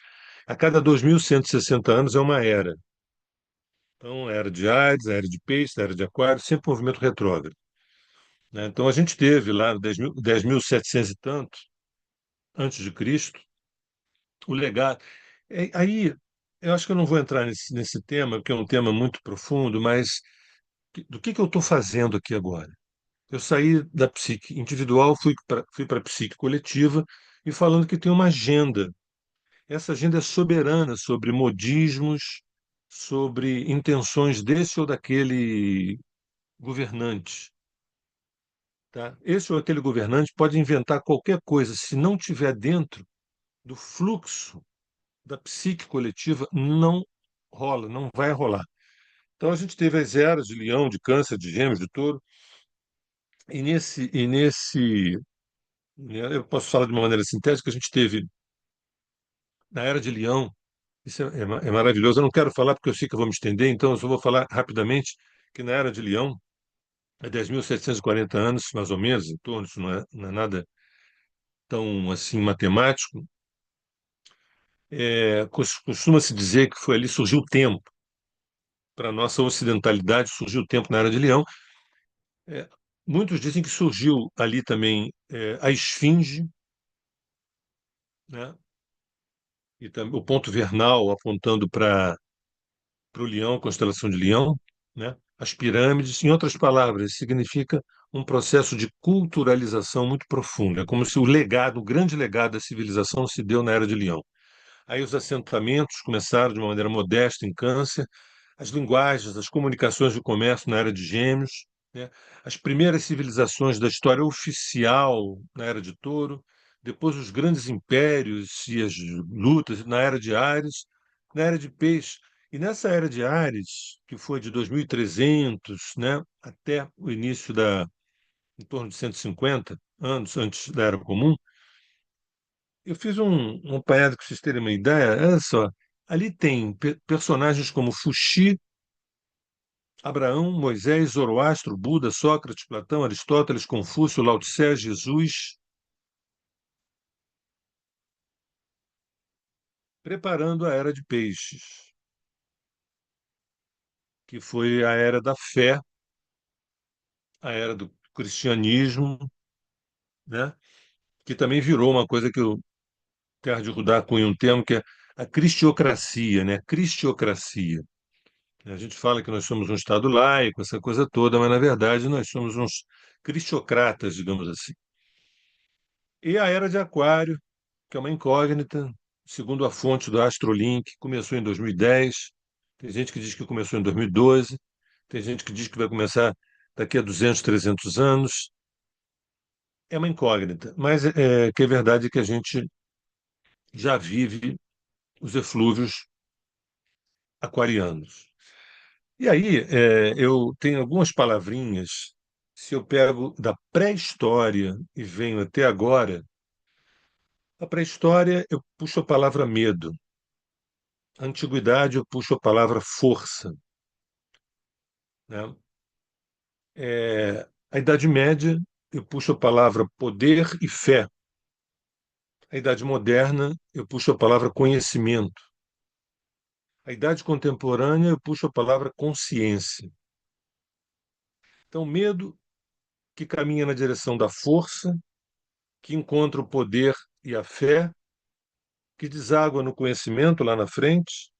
A cada 2.160 anos é uma era. Então, era de Áries, era de Peixes, era de Aquário, sempre movimento retrógrado, né? Então, a gente teve lá 10.700 e tanto, antes de Cristo, o legado. Aí, eu acho que eu não vou entrar nesse tema, porque é um tema muito profundo, mas do que eu estou fazendo aqui agora? Eu saí da psique individual, fui para a psique coletiva e falando que tem uma agenda. Essa agenda é soberana sobre modismos, sobre intenções desse ou daquele governante, tá? Esse ou aquele governante pode inventar qualquer coisa, se não tiver dentro do fluxo da psique coletiva, não rola, não vai rolar. Então a gente teve as eras de Leão, de Câncer, de Gêmeos, de Touro, e nesse eu posso falar de uma maneira sintética, a gente teve na era de Leão, isso é maravilhoso. Eu não quero falar porque eu sei que eu vou me estender, então eu só vou falar rapidamente que na era de Leão, há 10.740 anos, mais ou menos, em torno, isso não é nada tão assim matemático, costuma-se dizer que foi ali surgiu o tempo. Para a nossa ocidentalidade, surgiu o tempo na Era de Leão. É, muitos dizem que surgiu ali também a esfinge, né? E também o ponto vernal apontando para o Leão, a constelação de Leão, né? As pirâmides, em outras palavras, significa um processo de culturalização muito profundo. É como se o grande legado da civilização se deu na Era de Leão. Aí os assentamentos começaram de uma maneira modesta em Câncer, as linguagens, as comunicações de comércio na era de Gêmeos, né? As primeiras civilizações da história oficial na era de Touro, depois os grandes impérios e as lutas na era de Áries, na era de Peixe. E nessa era de Áries, que foi de 2300, né, até o início em torno de 150 anos antes da Era Comum, eu fiz um apanhado para vocês terem uma ideia. Olha só, ali tem personagens como Fuxi, Abraão, Moisés, Zoroastro, Buda, Sócrates, Platão, Aristóteles, Confúcio, Lao Tse, Jesus, preparando a era de Peixes, que foi a era da fé, a era do cristianismo, né? Que também virou uma coisa que o Terra de Rudá cunha um termo que é a cristiocracia, né? Cristiocracia. A gente fala que nós somos um Estado laico, essa coisa toda, mas na verdade nós somos uns cristocratas, digamos assim. E a Era de Aquário, que é uma incógnita, segundo a fonte do Astrolink, começou em 2010. Tem gente que diz que começou em 2012, tem gente que diz que vai começar daqui a 200, 300 anos. É uma incógnita, mas que é verdade que a gente já vive os eflúvios aquarianos. E aí, eu tenho algumas palavrinhas, se eu pego da pré-história e venho até agora, a pré-história eu puxo a palavra medo, a antiguidade eu puxo a palavra força, né? A Idade Média eu puxo a palavra poder e fé, a Idade Moderna eu puxo a palavra conhecimento, a Idade Contemporânea eu puxo a palavra consciência. Então, medo que caminha na direção da força, que encontra o poder e a fé, que deságua no conhecimento lá na frente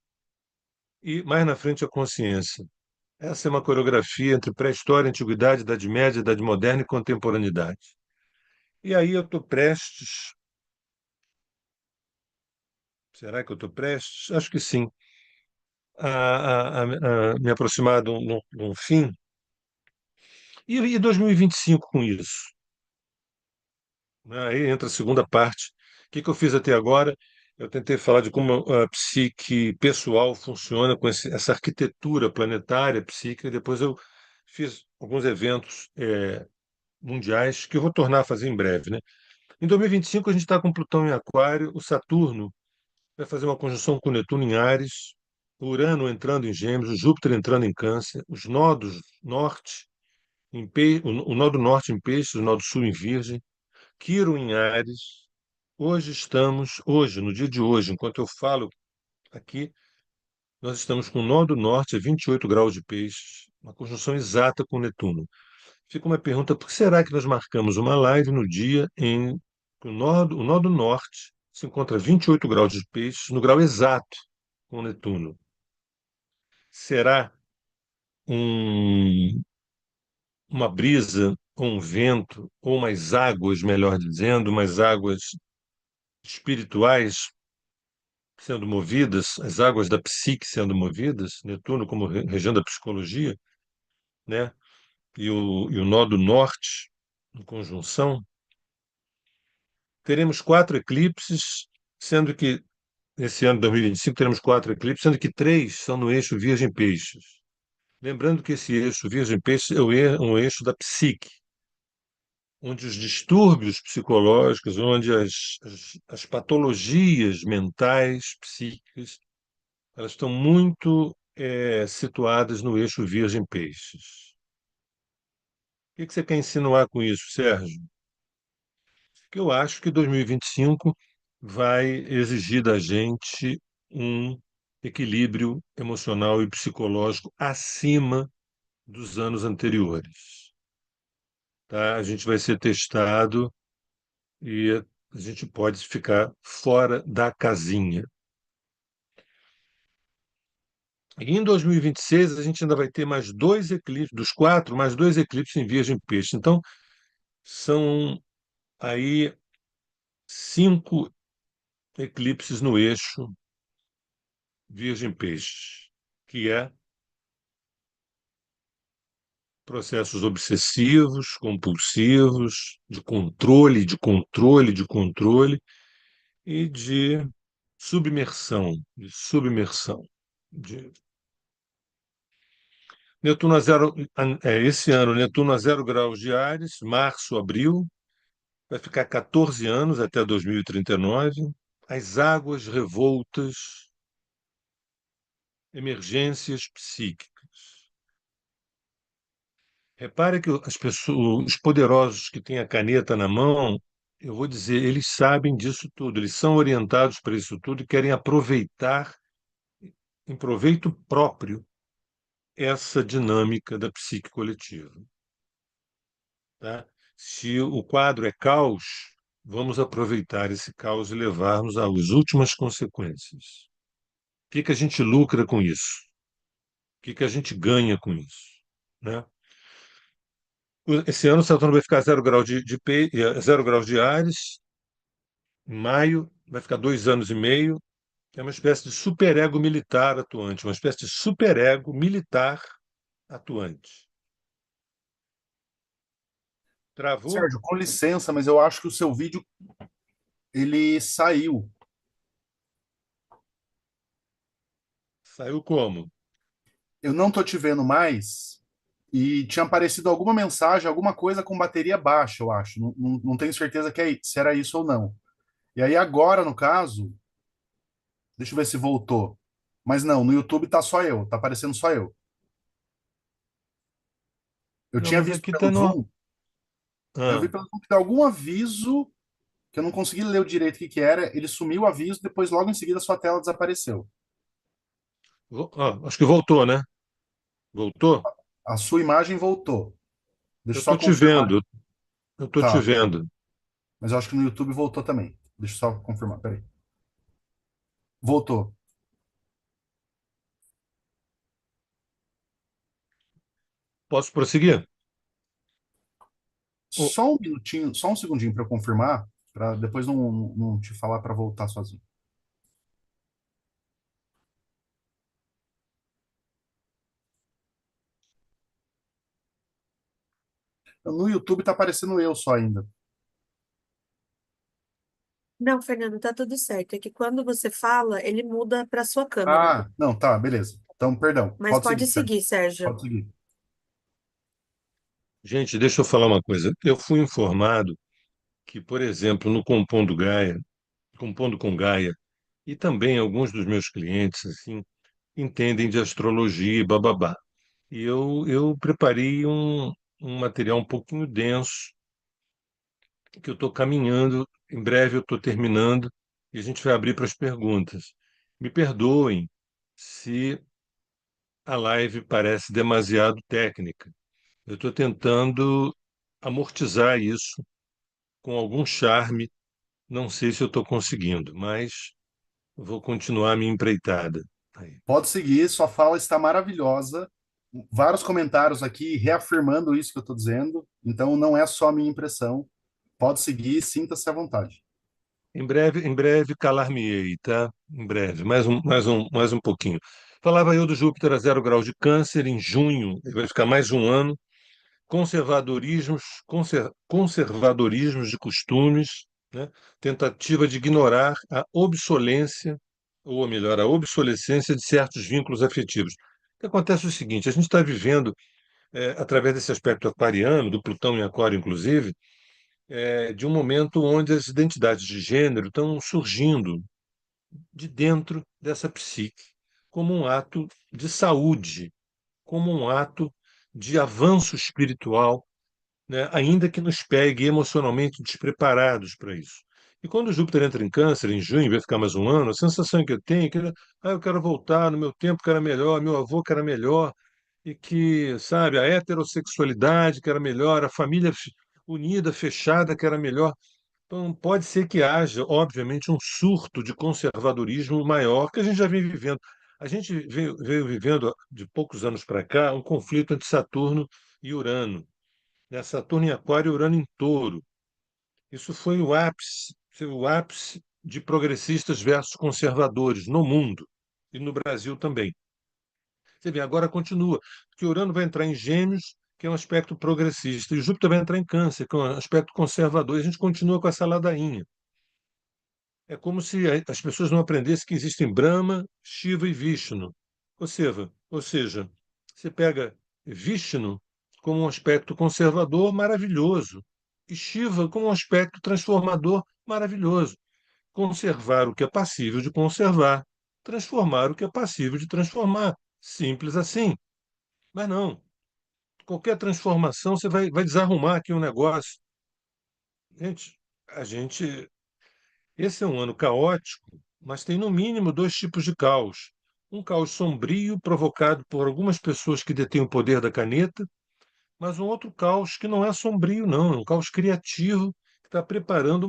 e mais na frente a consciência. Essa é uma coreografia entre pré-história, antiguidade, Idade Média, Idade Moderna e contemporaneidade. E aí eu estou prestes. Será que eu estou prestes? Acho que sim. A me aproximar de um fim. E 2025 com isso? Né? Aí entra a segunda parte. O que eu fiz até agora? Eu tentei falar de como a psique pessoal funciona com essa arquitetura planetária, psíquica. Depois eu fiz alguns eventos mundiais que eu vou tornar a fazer em breve, né? Em 2025 a gente está com Plutão em Aquário, o Saturno vai fazer uma conjunção com Netuno em Áries, o Urano entrando em Gêmeos, o Júpiter entrando em Câncer, os nodos norte o nó do norte em Peixes, o nó do sul em Virgem, Quirón em Áries. Hoje, no dia de hoje, enquanto eu falo aqui, nós estamos com o nó do norte a 28 graus de Peixes, uma conjunção exata com Netuno. Fica uma pergunta: por que será que nós marcamos uma live no dia em que o nó do norte se encontra a 28 graus de Peixes, no grau exato com Netuno? Será um, uma brisa, ou um vento, ou umas águas, melhor dizendo, umas águas espirituais sendo movidas, as águas da psique sendo movidas, Netuno como região da psicologia, né? E o nó do norte em conjunção? Teremos 4 eclipses, sendo que nesse ano de 2025 teremos 4 eclipses, sendo que 3 são no eixo Virgem-Peixes. Lembrando que esse eixo Virgem-Peixes é um eixo da psique, onde os distúrbios psicológicos, onde as patologias mentais, psíquicas, elas estão muito situadas no eixo Virgem-Peixes. O que você quer insinuar com isso, Sérgio? Que eu acho que 2025 vai exigir da gente um equilíbrio emocional e psicológico acima dos anos anteriores. Tá? A gente vai ser testado e a gente pode ficar fora da casinha. E em 2026, a gente ainda vai ter mais 2 eclipses, dos 4, mais 2 eclipses em Virgem Peixe. Então, são aí 5 eclipses no eixo Virgem Peixe, que é processos obsessivos, compulsivos, de controle, de controle, de controle e de submersão, de submersão. De... Netuno a zero, esse ano, Netuno a 0 graus de Áries, março, abril, vai ficar 14 anos até 2039. As águas revoltas, emergências psíquicas. Repare que as pessoas, os poderosos que têm a caneta na mão, eu vou dizer, eles sabem disso tudo, eles são orientados para isso tudo e querem aproveitar, em proveito próprio, essa dinâmica da psique coletiva. tá? Se o quadro é caos, vamos aproveitar esse caos e levarmos às últimas consequências. O que que a gente lucra com isso? O que que a gente ganha com isso? Né? Esse ano Saturno vai ficar 0 graus de Áries, em maio, vai ficar 2 anos e meio. É uma espécie de superego militar atuante, uma espécie de superego militar atuante. Travou? Sérgio, com licença, mas eu acho que o seu vídeo ele saiu. Saiu como? Eu não tô te vendo mais e tinha aparecido alguma mensagem, alguma coisa com bateria baixa, eu acho. Não tenho certeza se era isso ou não. E aí agora, no caso, deixa eu ver se voltou. Mas não, no YouTube tá só eu, tá aparecendo só eu. Eu Não, tinha mas visto aqui está pelo no. Zoom, eu vi Ah, pelo Zoom que tem algum aviso que eu não consegui ler o direito o que que era. Ele sumiu o aviso, depois logo em seguida sua tela desapareceu. acho que voltou, né? Voltou? A sua imagem voltou. Deixa Eu eu só estou te confirmar. vendo, eu estou te Tá, vendo. mas eu acho que no YouTube voltou também. Deixa eu só confirmar, peraí. Voltou. Posso prosseguir? Ô, Só um minutinho, só um segundinho para eu confirmar, para depois não te falar para voltar sozinho. No YouTube tá aparecendo eu só ainda. Não, Fernando, tá tudo certo. É que quando você fala, ele muda para sua câmera. Ah, não, tá, beleza. Então, perdão. Mas Pode pode seguir, Sérgio. seguir, Sérgio. Pode seguir. gente, deixa eu falar uma coisa. Eu fui informado que, por exemplo, no Compondo Gaia, Compondo com Gaia, e também alguns dos meus clientes, assim, entendem de astrologia e bababá. E eu preparei um material um pouquinho denso, que eu estou caminhando, em breve eu estou terminando, e a gente vai abrir para as perguntas. Me perdoem se a live parece demasiado técnica. Eu estou tentando amortizar isso com algum charme. Não sei se eu estou conseguindo, mas vou continuar a minha empreitada. Aí. Pode seguir, sua fala está maravilhosa. Vários comentários aqui reafirmando isso que eu estou dizendo. Então, não é só a minha impressão. Pode seguir, sinta-se à vontade. Em breve calar-me-ei, tá? Em breve, mais um pouquinho. Falava eu do Júpiter a 0 graus de Câncer em junho, ele vai ficar mais um ano. Conservadorismos de costumes, né? Tentativa de ignorar a obsolência, ou melhor, a obsolescência de certos vínculos afetivos. O que acontece é o seguinte: a gente está vivendo, através desse aspecto aquariano, do Plutão em Aquário, inclusive, de um momento onde as identidades de gênero estão surgindo de dentro dessa psique, como um ato de saúde, como um ato de avanço espiritual, né, ainda que nos pegue emocionalmente despreparados para isso. E quando Júpiter entra em Câncer, em junho, vai ficar mais um ano, a sensação que eu tenho é que eu quero voltar no meu tempo que era melhor, meu avô que era melhor, e que, sabe, a heterossexualidade que era melhor, a família unida, fechada que era melhor. Então, pode ser que haja, obviamente, um surto de conservadorismo maior que a gente já vem vivendo. A gente veio vivendo, de poucos anos para cá, um conflito entre Saturno e Urano, né? Saturno em Aquário e Urano em Touro. Isso foi o ápice de progressistas versus conservadores no mundo e no Brasil também. Você vê, agora continua, porque Urano vai entrar em Gêmeos, que é um aspecto progressista, e Júpiter vai entrar em Câncer, que é um aspecto conservador, e a gente continua com essa ladainha. É como se as pessoas não aprendessem que existem Brahma, Shiva e Vishnu. Ou seja, você pega Vishnu como um aspecto conservador maravilhoso e Shiva como um aspecto transformador maravilhoso. Conservar o que é passível de conservar, transformar o que é passível de transformar. Simples assim. Mas não. Qualquer transformação você vai desarrumar aqui um negócio. Gente, a gente esse é um ano caótico, mas tem no mínimo dois tipos de caos. Um caos sombrio, provocado por algumas pessoas que detêm o poder da caneta, mas um outro caos que não é sombrio, não, é um caos criativo que está preparando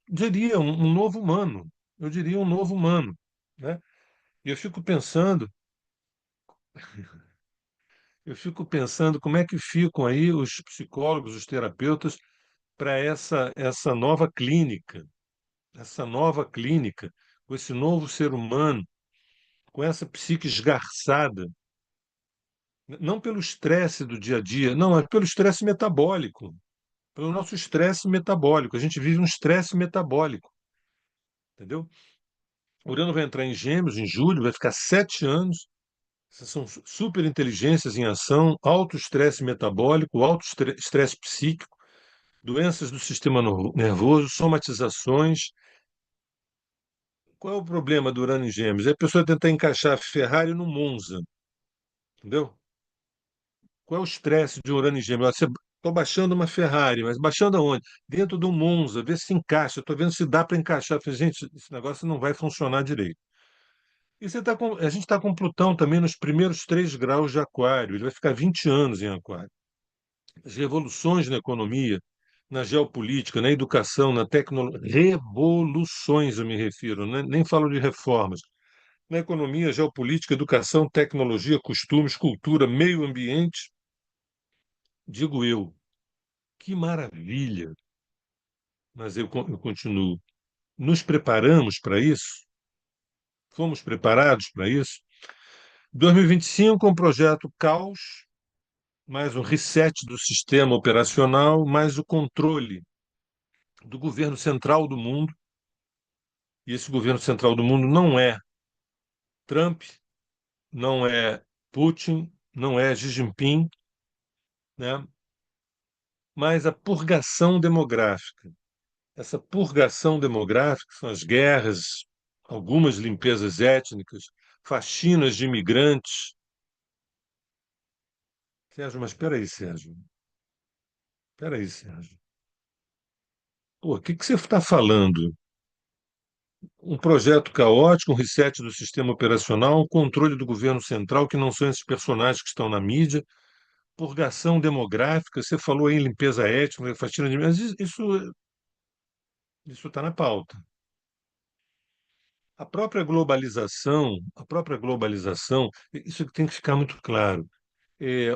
diria, um novo humano. Eu diria um novo humano, né? E eu fico pensando como é que ficam aí os psicólogos, os terapeutas para essa nova clínica, com esse novo ser humano, com essa psique esgarçada, não pelo estresse do dia a dia, não, é pelo estresse metabólico, pelo nosso estresse metabólico. A gente vive um estresse metabólico, entendeu? O Urano vai entrar em Gêmeos em julho, vai ficar 7 anos. Essas são super inteligências em ação, alto estresse metabólico, alto estresse psíquico, doenças do sistema nervoso, somatizações. Qual é o problema do Urano em Gêmeos? É a pessoa tentar encaixar a Ferrari no Monza, entendeu? Qual é o estresse de um Urano em Gêmeos? Estou baixando uma Ferrari, mas baixando aonde? Dentro do Monza, ver se encaixa. Estou vendo se dá para encaixar. Eu falei, gente, esse negócio não vai funcionar direito. E a gente está com Plutão também nos primeiros 3 graus de Aquário. Ele vai ficar 20 anos em Aquário. As revoluções na economia, na geopolítica, na educação, na tecnologia. Revoluções, eu me refiro, né? Nem falo de reformas. Na economia, geopolítica, educação, tecnologia, costumes, cultura, meio ambiente, digo eu, que maravilha! Mas eu continuo. Nos preparamos para isso? Fomos preparados para isso? 2025 é um projeto caos, mais um reset do sistema operacional, mais o controle do governo central do mundo. E esse governo central do mundo não é Trump, não é Putin, não é Xi Jinping, né? Mas a purgação demográfica. Essa purgação demográfica são as guerras, algumas limpezas étnicas, faxinas de imigrantes. Sérgio, mas espera aí, Sérgio. Espera aí, Sérgio. Pô, o que que você está falando? Um projeto caótico, um reset do sistema operacional, um controle do governo central, que não são esses personagens que estão na mídia, purgação demográfica, você falou aí em limpeza étnica, faxina de... Mas isso está na pauta. A própria globalização, isso tem que ficar muito claro.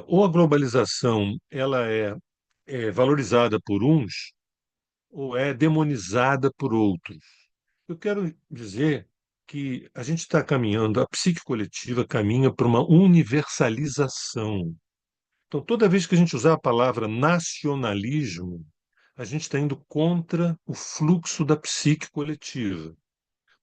Ou a globalização ela é valorizada por uns, ou é demonizada por outros. Eu quero dizer que a gente está caminhando, a psique coletiva caminha para uma universalização. Então, toda vez que a gente usar a palavra nacionalismo, a gente está indo contra o fluxo da psique coletiva.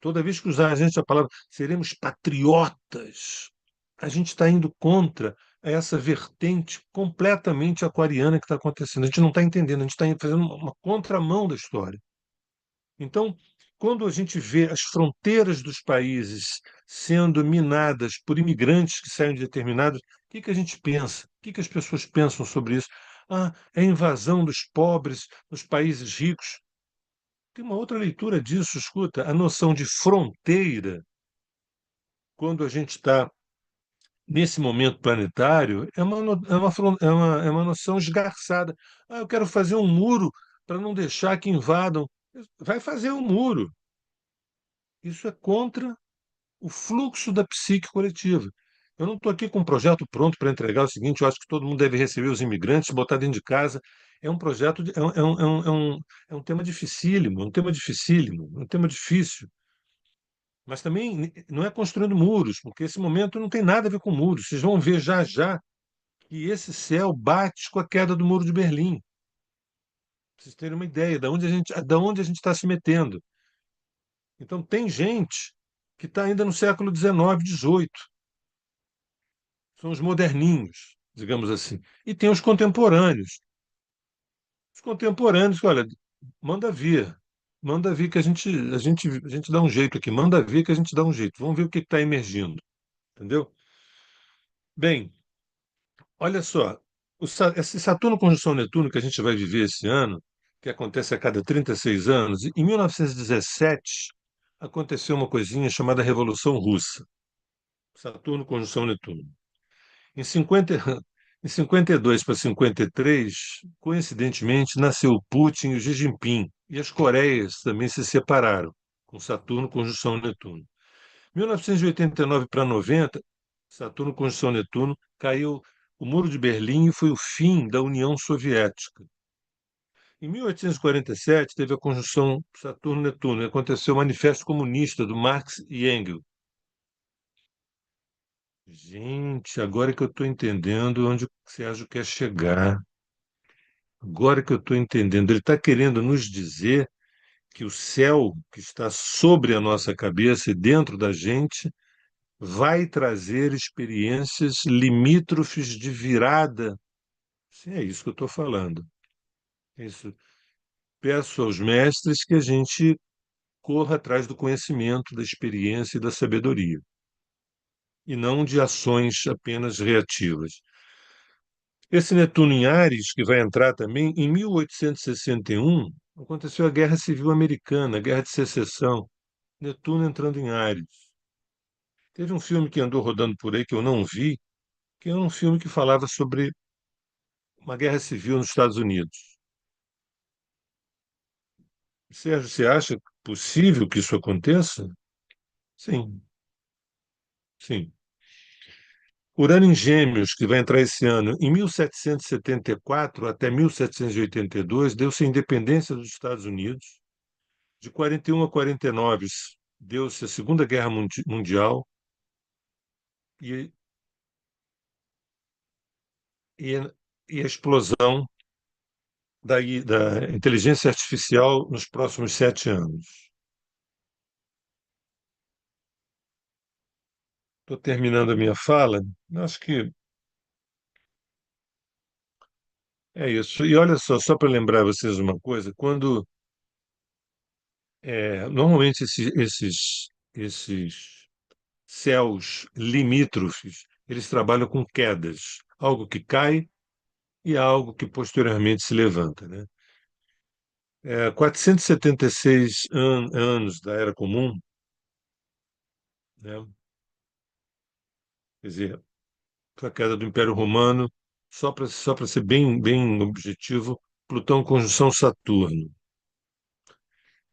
Toda vez que usar a gente a palavra seremos patriotas, a gente está indo contra essa vertente completamente aquariana que está acontecendo. A gente não está entendendo, a gente está fazendo uma contramão da história. Então, quando a gente vê as fronteiras dos países sendo minadas por imigrantes que saem de determinados, o que que a gente pensa? O que que as pessoas pensam sobre isso? Ah, é a invasão dos pobres nos países ricos. Tem uma outra leitura disso, escuta, a noção de fronteira, quando a gente está nesse momento planetário, é uma noção esgarçada. Ah, eu quero fazer um muro para não deixar que invadam. Vai fazer um muro. Isso é contra o fluxo da psique coletiva. Eu não estou aqui com um projeto pronto para entregar o seguinte, eu acho que todo mundo deve receber os imigrantes, botar dentro de casa. É um projeto, é um tema dificílimo, um tema difícil. Mas também não é construindo muros, porque esse momento não tem nada a ver com muros. Vocês vão ver já já que esse céu bate com a queda do Muro de Berlim. Para vocês terem uma ideia de onde a gente está se metendo. Então, tem gente que está ainda no século XIX, XVIII. São os moderninhos, digamos assim. E tem os contemporâneos. Os contemporâneos, que, olha, manda vir. Manda vir que a gente dá um jeito aqui. Manda vir que a gente dá um jeito. Vamos ver o que está emergindo. Entendeu? Bem, olha só. Esse Saturno conjunção Netuno que a gente vai viver esse ano, que acontece a cada 36 anos, em 1917 aconteceu uma coisinha chamada Revolução Russa. Saturno conjunção Netuno. Em 50, Em 52 para 53, coincidentemente, nasceu o Putin e o Xi Jinping, e as Coreias também se separaram, com Saturno conjunção Netuno. 1989 para 90, Saturno conjunção Netuno, caiu o Muro de Berlim e foi o fim da União Soviética. Em 1847, teve a conjunção Saturno-Netuno e aconteceu o Manifesto Comunista do Marx e Engels. Gente, agora que eu estou entendendo onde o Sérgio quer chegar. Agora que eu estou entendendo. Ele está querendo nos dizer que o céu que está sobre a nossa cabeça e dentro da gente vai trazer experiências limítrofes de virada. Sim, é isso que eu estou falando. É isso. Peço aos mestres que a gente corra atrás do conhecimento, da experiência e da sabedoria, e não de ações apenas reativas. Esse Netuno em Áries, que vai entrar também, em 1861, aconteceu a Guerra Civil Americana, a Guerra de Secessão. Netuno entrando em Áries. Teve um filme que andou rodando por aí que eu não vi, que era um filme que falava sobre uma guerra civil nos Estados Unidos. Sérgio, você acha possível que isso aconteça? Sim, sim. Urano em Gêmeos, que vai entrar esse ano, em 1774 até 1782, deu-se a independência dos Estados Unidos. De 41 a 49, deu-se a Segunda Guerra Mundial e, e, e a explosão da inteligência artificial nos próximos 7 anos. Estou terminando a minha fala. Acho que é isso. E olha só para lembrar vocês uma coisa, quando normalmente esses céus limítrofes, eles trabalham com quedas, algo que cai e algo que posteriormente se levanta, né? 476 anos da Era Comum, né? Quer dizer, foi a queda do Império Romano, só para ser bem objetivo, Plutão conjunção Saturno.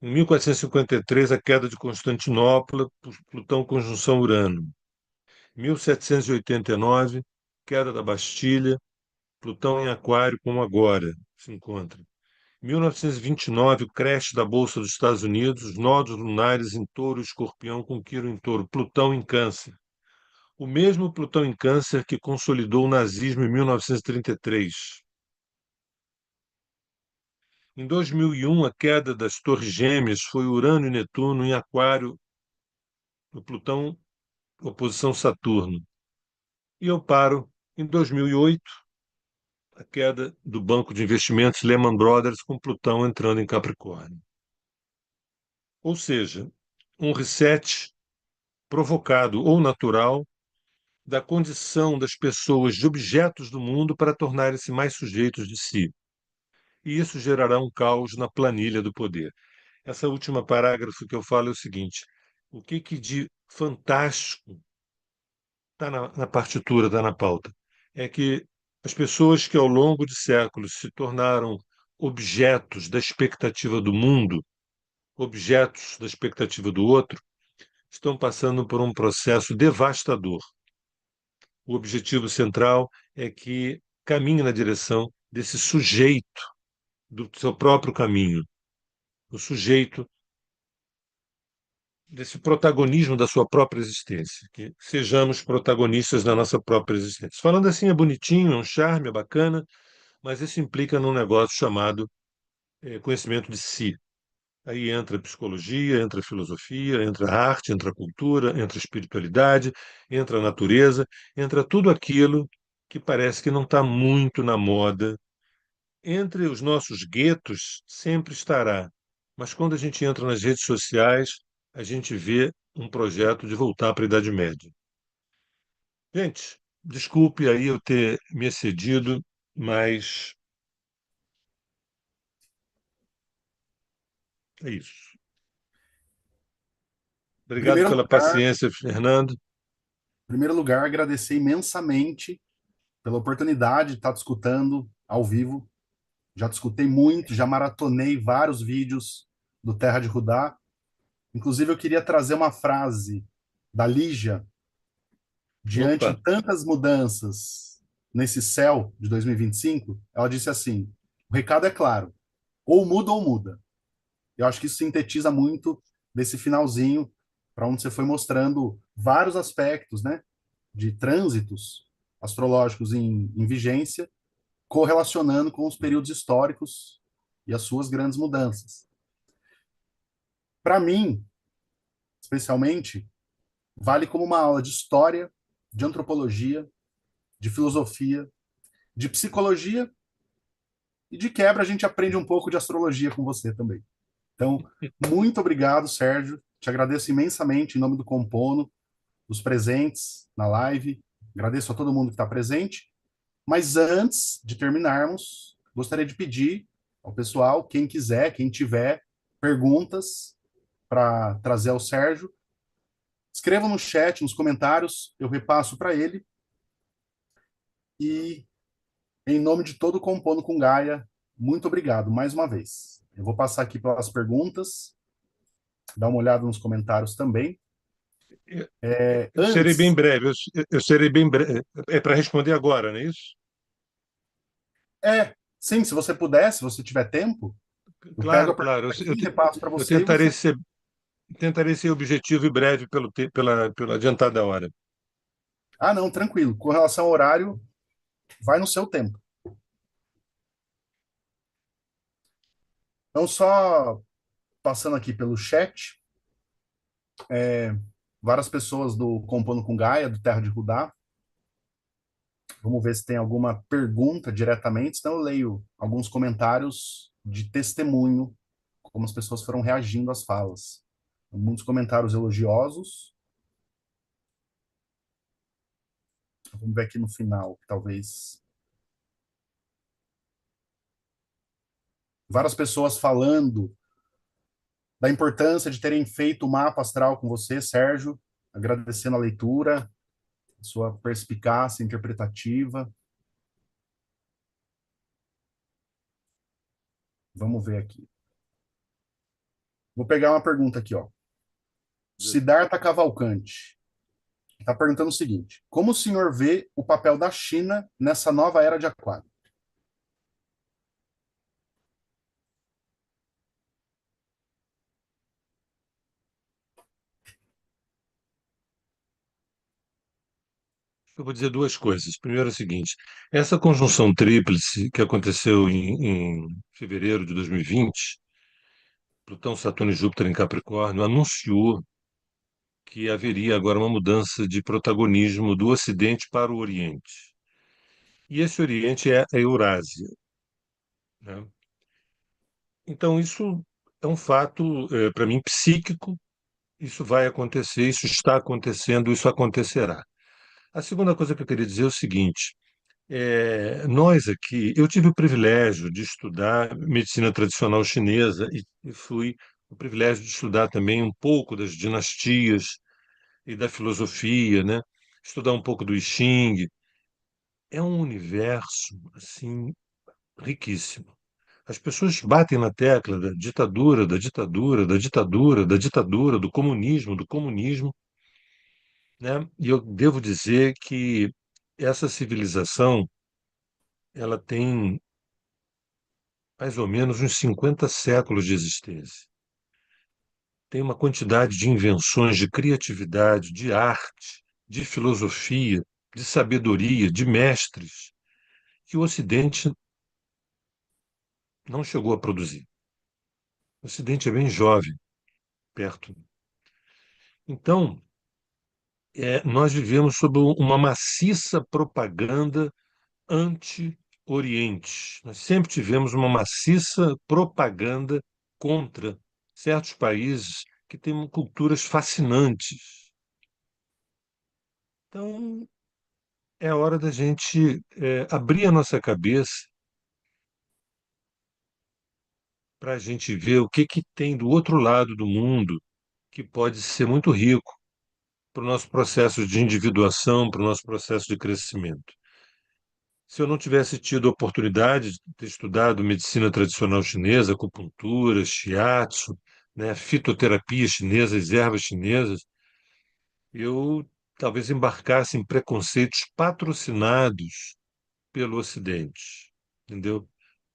Em 1453, a queda de Constantinopla, Plutão conjunção Urano. 1789, queda da Bastilha, Plutão em Aquário, como agora se encontra. 1929, o crash da Bolsa dos Estados Unidos, os nodos lunares em Touro e Escorpião com Quirón em Touro, Plutão em Câncer. O mesmo Plutão em Câncer que consolidou o nazismo em 1933. Em 2001, a queda das Torres Gêmeas foi Urano e Netuno em Aquário, o Plutão oposição Saturno. E eu paro em 2008, a queda do banco de investimentos Lehman Brothers com Plutão entrando em Capricórnio. Ou seja, um reset provocado ou natural da condição das pessoas de objetos do mundo para tornarem-se mais sujeitos de si. E isso gerará um caos na planilha do poder. Essa última parágrafo que eu falo é o seguinte: o que de fantástico está na partitura, está na pauta? É que as pessoas que ao longo de séculos se tornaram objetos da expectativa do mundo, objetos da expectativa do outro, estão passando por um processo devastador. O objetivo central é que caminhe na direção desse sujeito do seu próprio caminho, o sujeito desse protagonismo da sua própria existência, que sejamos protagonistas da nossa própria existência. Falando assim é bonitinho, é um charme, é bacana, mas isso implica num negócio chamado conhecimento de si. Aí entra a psicologia, entra a filosofia, entra a arte, entra a cultura, entra a espiritualidade, entra a natureza, entra tudo aquilo que parece que não está muito na moda. Entre os nossos guetos sempre estará, mas quando a gente entra nas redes sociais, a gente vê um projeto de voltar para a Idade Média. Gente, desculpe aí eu ter me excedido, mas é isso. Em Obrigado primeiro pela lugar, paciência, Fernando. em primeiro lugar, agradecer imensamente pela oportunidade de estar discutindo ao vivo. Já discutei muito, já maratonei vários vídeos do Terra de Judá. Inclusive, eu queria trazer uma frase da Lígia, diante Opa, de tantas mudanças nesse céu de 2025. Ela disse assim: o recado é claro, ou muda ou muda. Eu acho que isso sintetiza muito desse finalzinho, para onde você foi mostrando vários aspectos, né, de trânsitos astrológicos em vigência, correlacionando com os períodos históricos e as suas grandes mudanças. Para mim, especialmente, vale como uma aula de história, de antropologia, de filosofia, de psicologia e de quebra a gente aprende um pouco de astrologia com você também. Então, muito obrigado, Sérgio. Te agradeço imensamente em nome do Compono, dos presentes na live. Agradeço a todo mundo que está presente. Mas antes de terminarmos, gostaria de pedir ao pessoal, quem quiser, quem tiver perguntas para trazer ao Sérgio, escreva no chat, nos comentários, eu repasso para ele. E, em nome de todo o Compondo com Gaia, muito obrigado mais uma vez. Eu vou passar aqui pelas perguntas, dar uma olhada nos comentários também. eu, eu serei bem Antes, breve, eu serei bem breve. É para responder agora, não é isso? sim, se você puder, se você tiver tempo, eu pego Claro, a pergunta claro. aqui, repasso para Eu você e você. tentarei ser objetivo e breve pelo adiantado da hora. Ah, não, tranquilo. Com relação ao horário, vai no seu tempo. Então, só passando aqui pelo chat, várias pessoas do Compondo com Gaia, do Terra de Rudá. Vamos ver se tem alguma pergunta diretamente. Senão eu leio alguns comentários de testemunho, como as pessoas foram reagindo às falas. Muitos comentários elogiosos. Vamos ver aqui no final, talvez. Várias pessoas falando da importância de terem feito o mapa astral com você, Sérgio, agradecendo a leitura, sua perspicácia interpretativa. Vamos ver aqui. Vou pegar uma pergunta aqui, ó. Siddhartha Cavalcante está perguntando o seguinte: como o senhor vê o papel da China nessa nova era de Aquário? Eu vou dizer duas coisas. Primeiro é o seguinte: essa conjunção tríplice que aconteceu em fevereiro de 2020, Plutão, Saturno e Júpiter em Capricórnio, anunciou que haveria agora uma mudança de protagonismo do Ocidente para o Oriente. E esse Oriente é a Eurásia, né? Então, isso é um fato, para mim, psíquico. Isso vai acontecer, isso está acontecendo, isso acontecerá. A segunda coisa que eu queria dizer é o seguinte: nós aqui, eu tive o privilégio de estudar medicina tradicional chinesa e fui o privilégio de estudar também um pouco das dinastias e da filosofia, né? Estudar um pouco do I Ching. É um universo assim riquíssimo. As pessoas batem na tecla da ditadura, da ditadura, da ditadura, da ditadura, do comunismo, né? E eu devo dizer que essa civilização, ela tem mais ou menos uns 50 séculos de existência. Tem uma quantidade de invenções, de criatividade, de arte, de filosofia, de sabedoria, de mestres, que o Ocidente não chegou a produzir. O Ocidente é bem jovem, perto. Então, nós vivemos sob uma maciça propaganda anti-Oriente. Nós sempre tivemos uma maciça propaganda contra certos países que têm culturas fascinantes. Então, é hora da gente abrir a nossa cabeça para a gente ver o que, que tem do outro lado do mundo que pode ser muito rico para o nosso processo de individuação, para o nosso processo de crescimento. se eu não tivesse tido a oportunidade de ter estudado medicina tradicional chinesa, acupuntura, shiatsu, né, fitoterapia chinesa, as ervas chinesas, eu talvez embarcasse em preconceitos patrocinados pelo Ocidente, entendeu?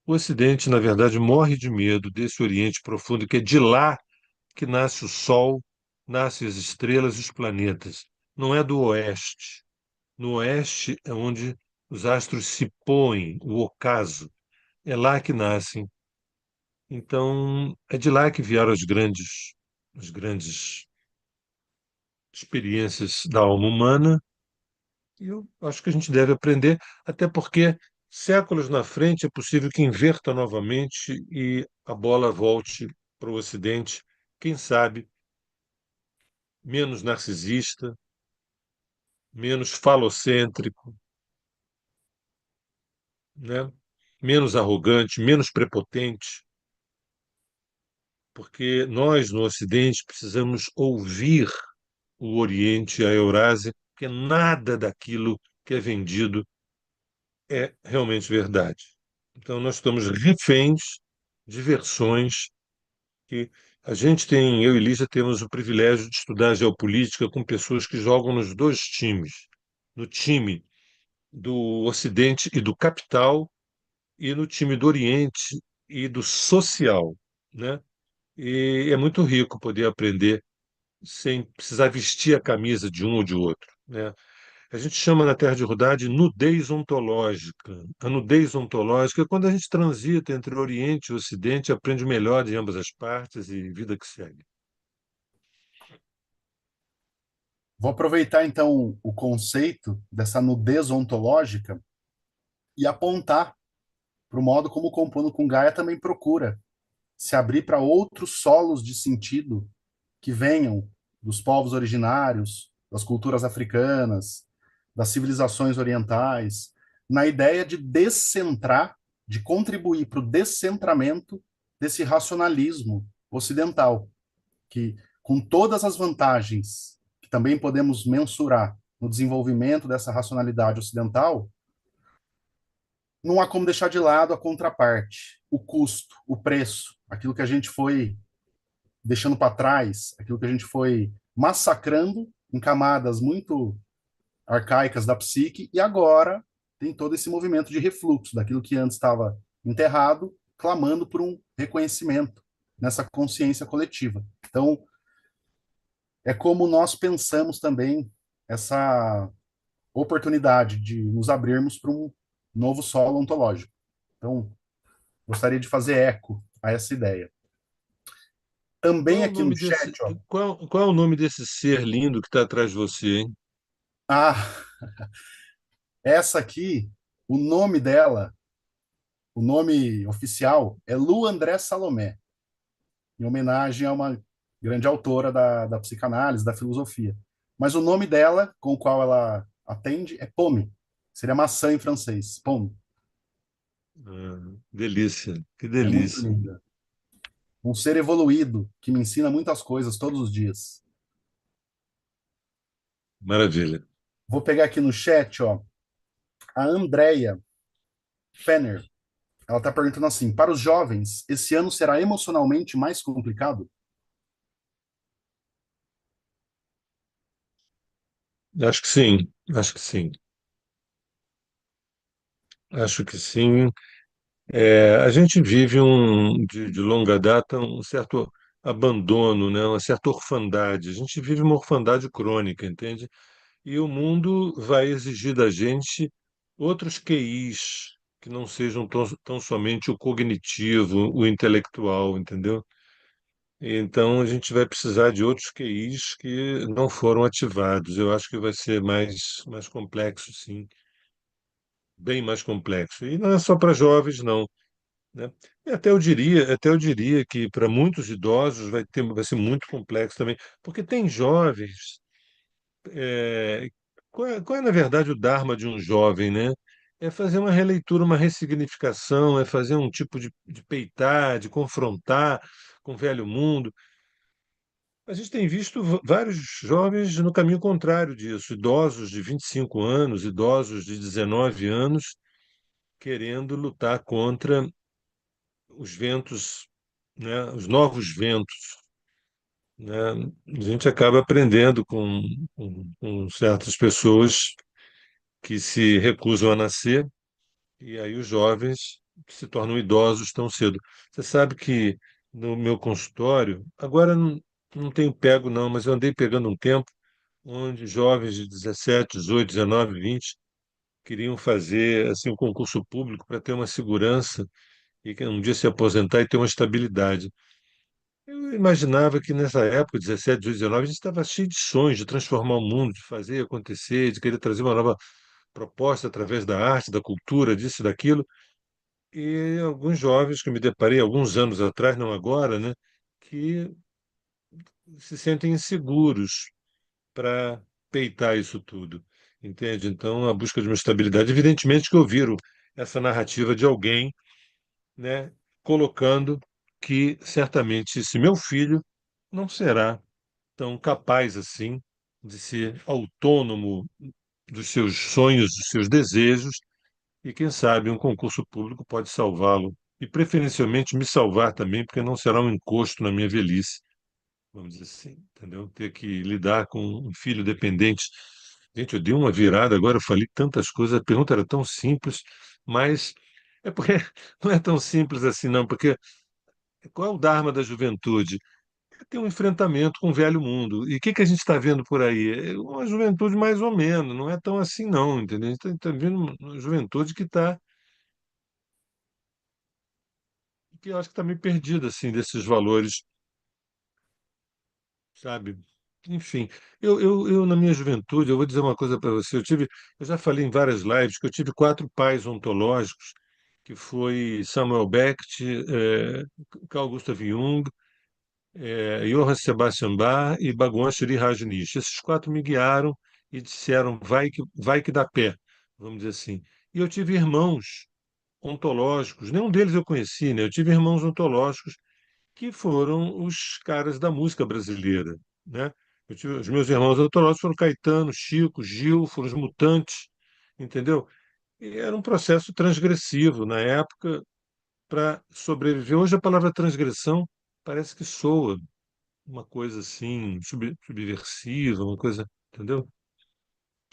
O Ocidente, na verdade, morre de medo desse Oriente profundo, que é de lá que nasce o Sol, nascem as estrelas e os planetas. Não é do Oeste. No Oeste é onde os astros se põem, o ocaso. É lá que nascem. Então, é de lá que vieram as grandes experiências da alma humana. E eu acho que a gente deve aprender, até porque séculos na frente é possível que inverta novamente e a bola volte para o Ocidente, quem sabe menos narcisista, menos falocêntrico, né? Menos arrogante, menos prepotente, porque nós no Ocidente precisamos ouvir o Oriente e a Eurásia, porque nada daquilo que é vendido é realmente verdade. Então, nós estamos reféns de versões que a gente tem, eu e Lígia temos o privilégio de estudar geopolítica com pessoas que jogam nos dois times, no time do Ocidente e do capital e no time do Oriente e do social, né? E é muito rico poder aprender sem precisar vestir a camisa de um ou de outro, né? A gente chama na Terra de Rudá de nudez ontológica. A nudez ontológica é quando a gente transita entre Oriente e Ocidente, aprende o melhor de ambas as partes e vida que segue. Vou aproveitar então o conceito dessa nudez ontológica e apontar para o modo como o Compondo com Gaia também procura se abrir para outros solos de sentido que venham dos povos originários, das culturas africanas, das civilizações orientais, na ideia de descentrar, de contribuir para o descentramento desse racionalismo ocidental, que com todas as vantagens que também podemos mensurar no desenvolvimento dessa racionalidade ocidental, não há como deixar de lado a contraparte, o custo, o preço, aquilo que a gente foi deixando para trás, aquilo que a gente foi massacrando em camadas muito arcaicas da psique, e agora tem todo esse movimento de refluxo daquilo que antes estava enterrado, clamando por um reconhecimento nessa consciência coletiva. Então, é como nós pensamos também essa oportunidade de nos abrirmos para um novo solo ontológico. Então, gostaria de fazer eco a essa ideia. Qual Também é o aqui no nome chat, desse, ó. qual é o nome desse ser lindo que está atrás de você, hein? Ah, essa aqui, o nome dela, o nome oficial é Lu André Salomé, em homenagem a uma grande autora da psicanálise, da filosofia. Mas o nome dela, com o qual ela atende, é Pomme. Seria maçã em francês. Pomme. Delícia, que É muito delícia. linda. Um ser evoluído que me ensina muitas coisas todos os dias. Maravilha. Vou pegar aqui no chat, ó, a Andrea Fenner. Ela está perguntando assim: para os jovens, esse ano será emocionalmente mais complicado? Acho que sim, acho que sim. Acho que sim. A gente vive de longa data um certo abandono, né? Uma certa orfandade. A gente vive uma orfandade crônica, entende? E o mundo vai exigir da gente outros QIs que não sejam tão somente o cognitivo, o intelectual, entendeu? Então a gente vai precisar de outros QIs que não foram ativados. Eu acho que vai ser mais complexo, sim, bem mais complexo. E não é só para jovens, não, né? E até eu diria que para muitos idosos vai ser muito complexo também, porque tem jovens. é, qual é, na verdade, o Dharma de um jovem, né? É fazer uma releitura, uma ressignificação, é fazer um tipo de peitar, de confrontar com o velho mundo. A gente tem visto vários jovens no caminho contrário disso, idosos de 25 anos, idosos de 19 anos, querendo lutar contra os ventos, né, os novos ventos, né? A gente acaba aprendendo com certas pessoas que se recusam a nascer, e aí os jovens se tornam idosos tão cedo. Você sabe que no meu consultório, agora não tenho pego não, mas eu andei pegando um tempo onde jovens de 17, 18, 19, 20 queriam fazer assim um concurso público para ter uma segurança e que um dia se aposentar e ter uma estabilidade. Eu imaginava que nessa época, 17, 18, 19, a gente estava cheio de sonhos de transformar o mundo, de fazer acontecer, de querer trazer uma nova proposta através da arte, da cultura, disso e daquilo. E alguns jovens que eu me deparei alguns anos atrás, não agora, né, que se sentem inseguros para peitar isso tudo, entende? Então, a busca de uma estabilidade, evidentemente que ouviram essa narrativa de alguém, né, colocando que certamente esse meu filho não será tão capaz assim de ser autônomo dos seus sonhos, dos seus desejos, e quem sabe um concurso público pode salvá-lo e preferencialmente me salvar também, porque não será um encosto na minha velhice, vamos dizer assim, entendeu? Ter que lidar com um filho dependente. Gente, eu dei uma virada agora, eu falei tantas coisas, a pergunta era tão simples, mas é porque não é tão simples assim, não, porque qual é o dharma da juventude? É ter um enfrentamento com o velho mundo. E o que que a gente está vendo por aí? É uma juventude mais ou menos, não é tão assim, não, entendeu? A gente está vendo uma juventude que eu acho que está meio perdida, assim, desses valores, sabe? Enfim, na minha juventude, eu vou dizer uma coisa para você. Eu já falei em várias lives que eu tive quatro pais ontológicos, que foi Samuel Beckett, Carl Gustav Jung, Johann Sebastian Bach e Bhagwan Sri Rajneesh. Esses quatro me guiaram e disseram, vai que dá pé, vamos dizer assim. E eu tive irmãos ontológicos, nenhum deles eu conheci, né? Eu tive irmãos ontológicos que foram os caras da música brasileira, né? Os meus irmãos autorais foram Caetano, Chico, Gil, foram os Mutantes, entendeu? E era um processo transgressivo na época para sobreviver. Hoje a palavra transgressão parece que soa uma coisa assim subversiva, uma coisa, entendeu?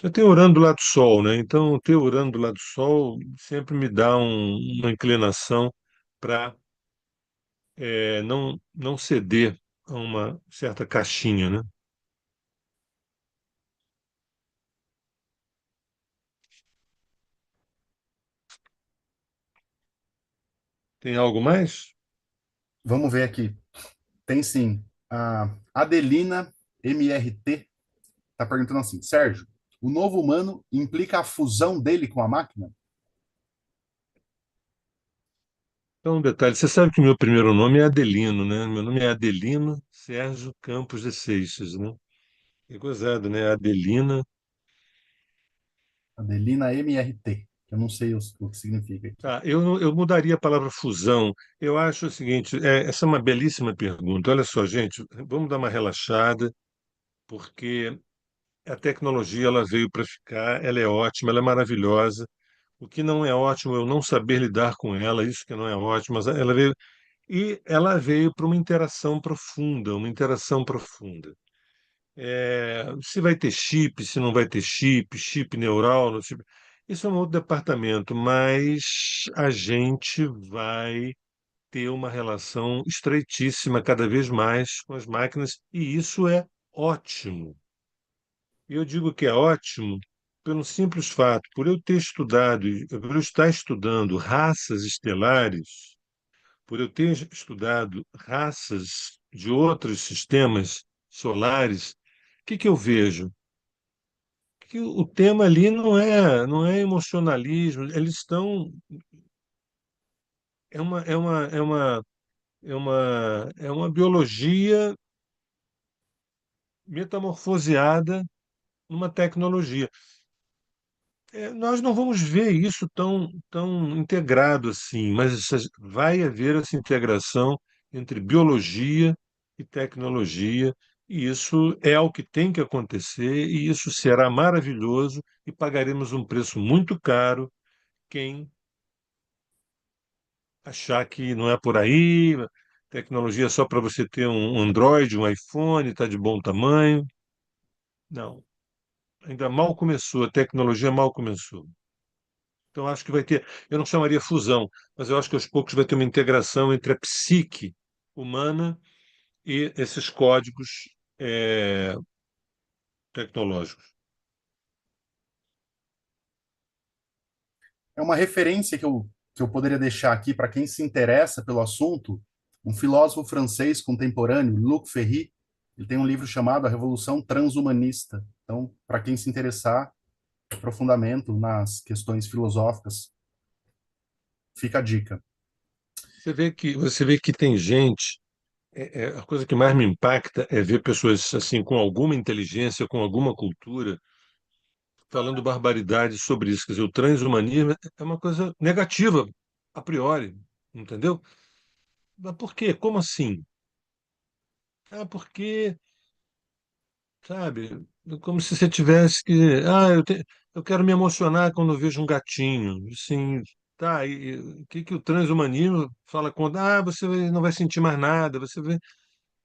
Eu tenho Urano do lado do Sol, né? Então ter Urano do lado do Sol sempre me dá uma inclinação para não ceder a uma certa caixinha, né? Tem algo mais? Vamos ver aqui. Tem sim. A Adelina MRT está perguntando assim: Sérgio, o novo humano implica a fusão dele com a máquina? Então, um detalhe, você sabe que meu primeiro nome é Adelino, né? Meu nome é Adelino Sérgio Campos de Seixas, né? É gozado, né? Adelina. Adelina MRT, que eu não sei o que significa aqui. Tá, eu mudaria a palavra fusão. Eu acho o seguinte, essa é uma belíssima pergunta. Olha só, gente, vamos dar uma relaxada, porque a tecnologia ela veio para ficar, ela é ótima, ela é maravilhosa. O que não é ótimo é eu não saber lidar com ela, isso que não é ótimo, mas ela veio para uma interação profunda, uma interação profunda. Se vai ter chip, se não vai ter chip, chip neural, não chip, isso é um outro departamento, mas a gente vai ter uma relação estreitíssima cada vez mais com as máquinas, e isso é ótimo. E eu digo que é ótimo pelo simples fato, por eu ter estudado, por eu estar estudando raças estelares, por eu ter estudado raças de outros sistemas solares, o que que eu vejo? Que o tema ali não é emocionalismo, eles estão é uma biologia metamorfoseada numa tecnologia. Nós não vamos ver isso tão integrado assim, mas vai haver essa integração entre biologia e tecnologia, e isso é o que tem que acontecer, e isso será maravilhoso, e pagaremos um preço muito caro quem achar que não é por aí, tecnologia é só para você ter um Android, um iPhone, está de bom tamanho. Não, ainda mal começou, a tecnologia mal começou. Então, acho que vai ter, eu não chamaria fusão, mas eu acho que aos poucos vai ter uma integração entre a psique humana e esses códigos eh, tecnológicos. É uma referência que eu poderia deixar aqui para quem se interessa pelo assunto, um filósofo francês contemporâneo, Luc Ferry, ele tem um livro chamado A Revolução Transhumanista. Então, para quem se interessar, aprofundamento nas questões filosóficas, fica a dica. Você vê que tem gente, a coisa que mais me impacta é ver pessoas assim com alguma inteligência, com alguma cultura, falando barbaridades sobre isso. Quer dizer, o transhumanismo é uma coisa negativa, a priori, entendeu? Mas por quê? Como assim? Ah, porque, sabe, como se você tivesse que. Eu quero me emocionar quando eu vejo um gatinho. Assim, tá, e o que que o transhumanismo fala quando. Ah, você não vai sentir mais nada, você vê.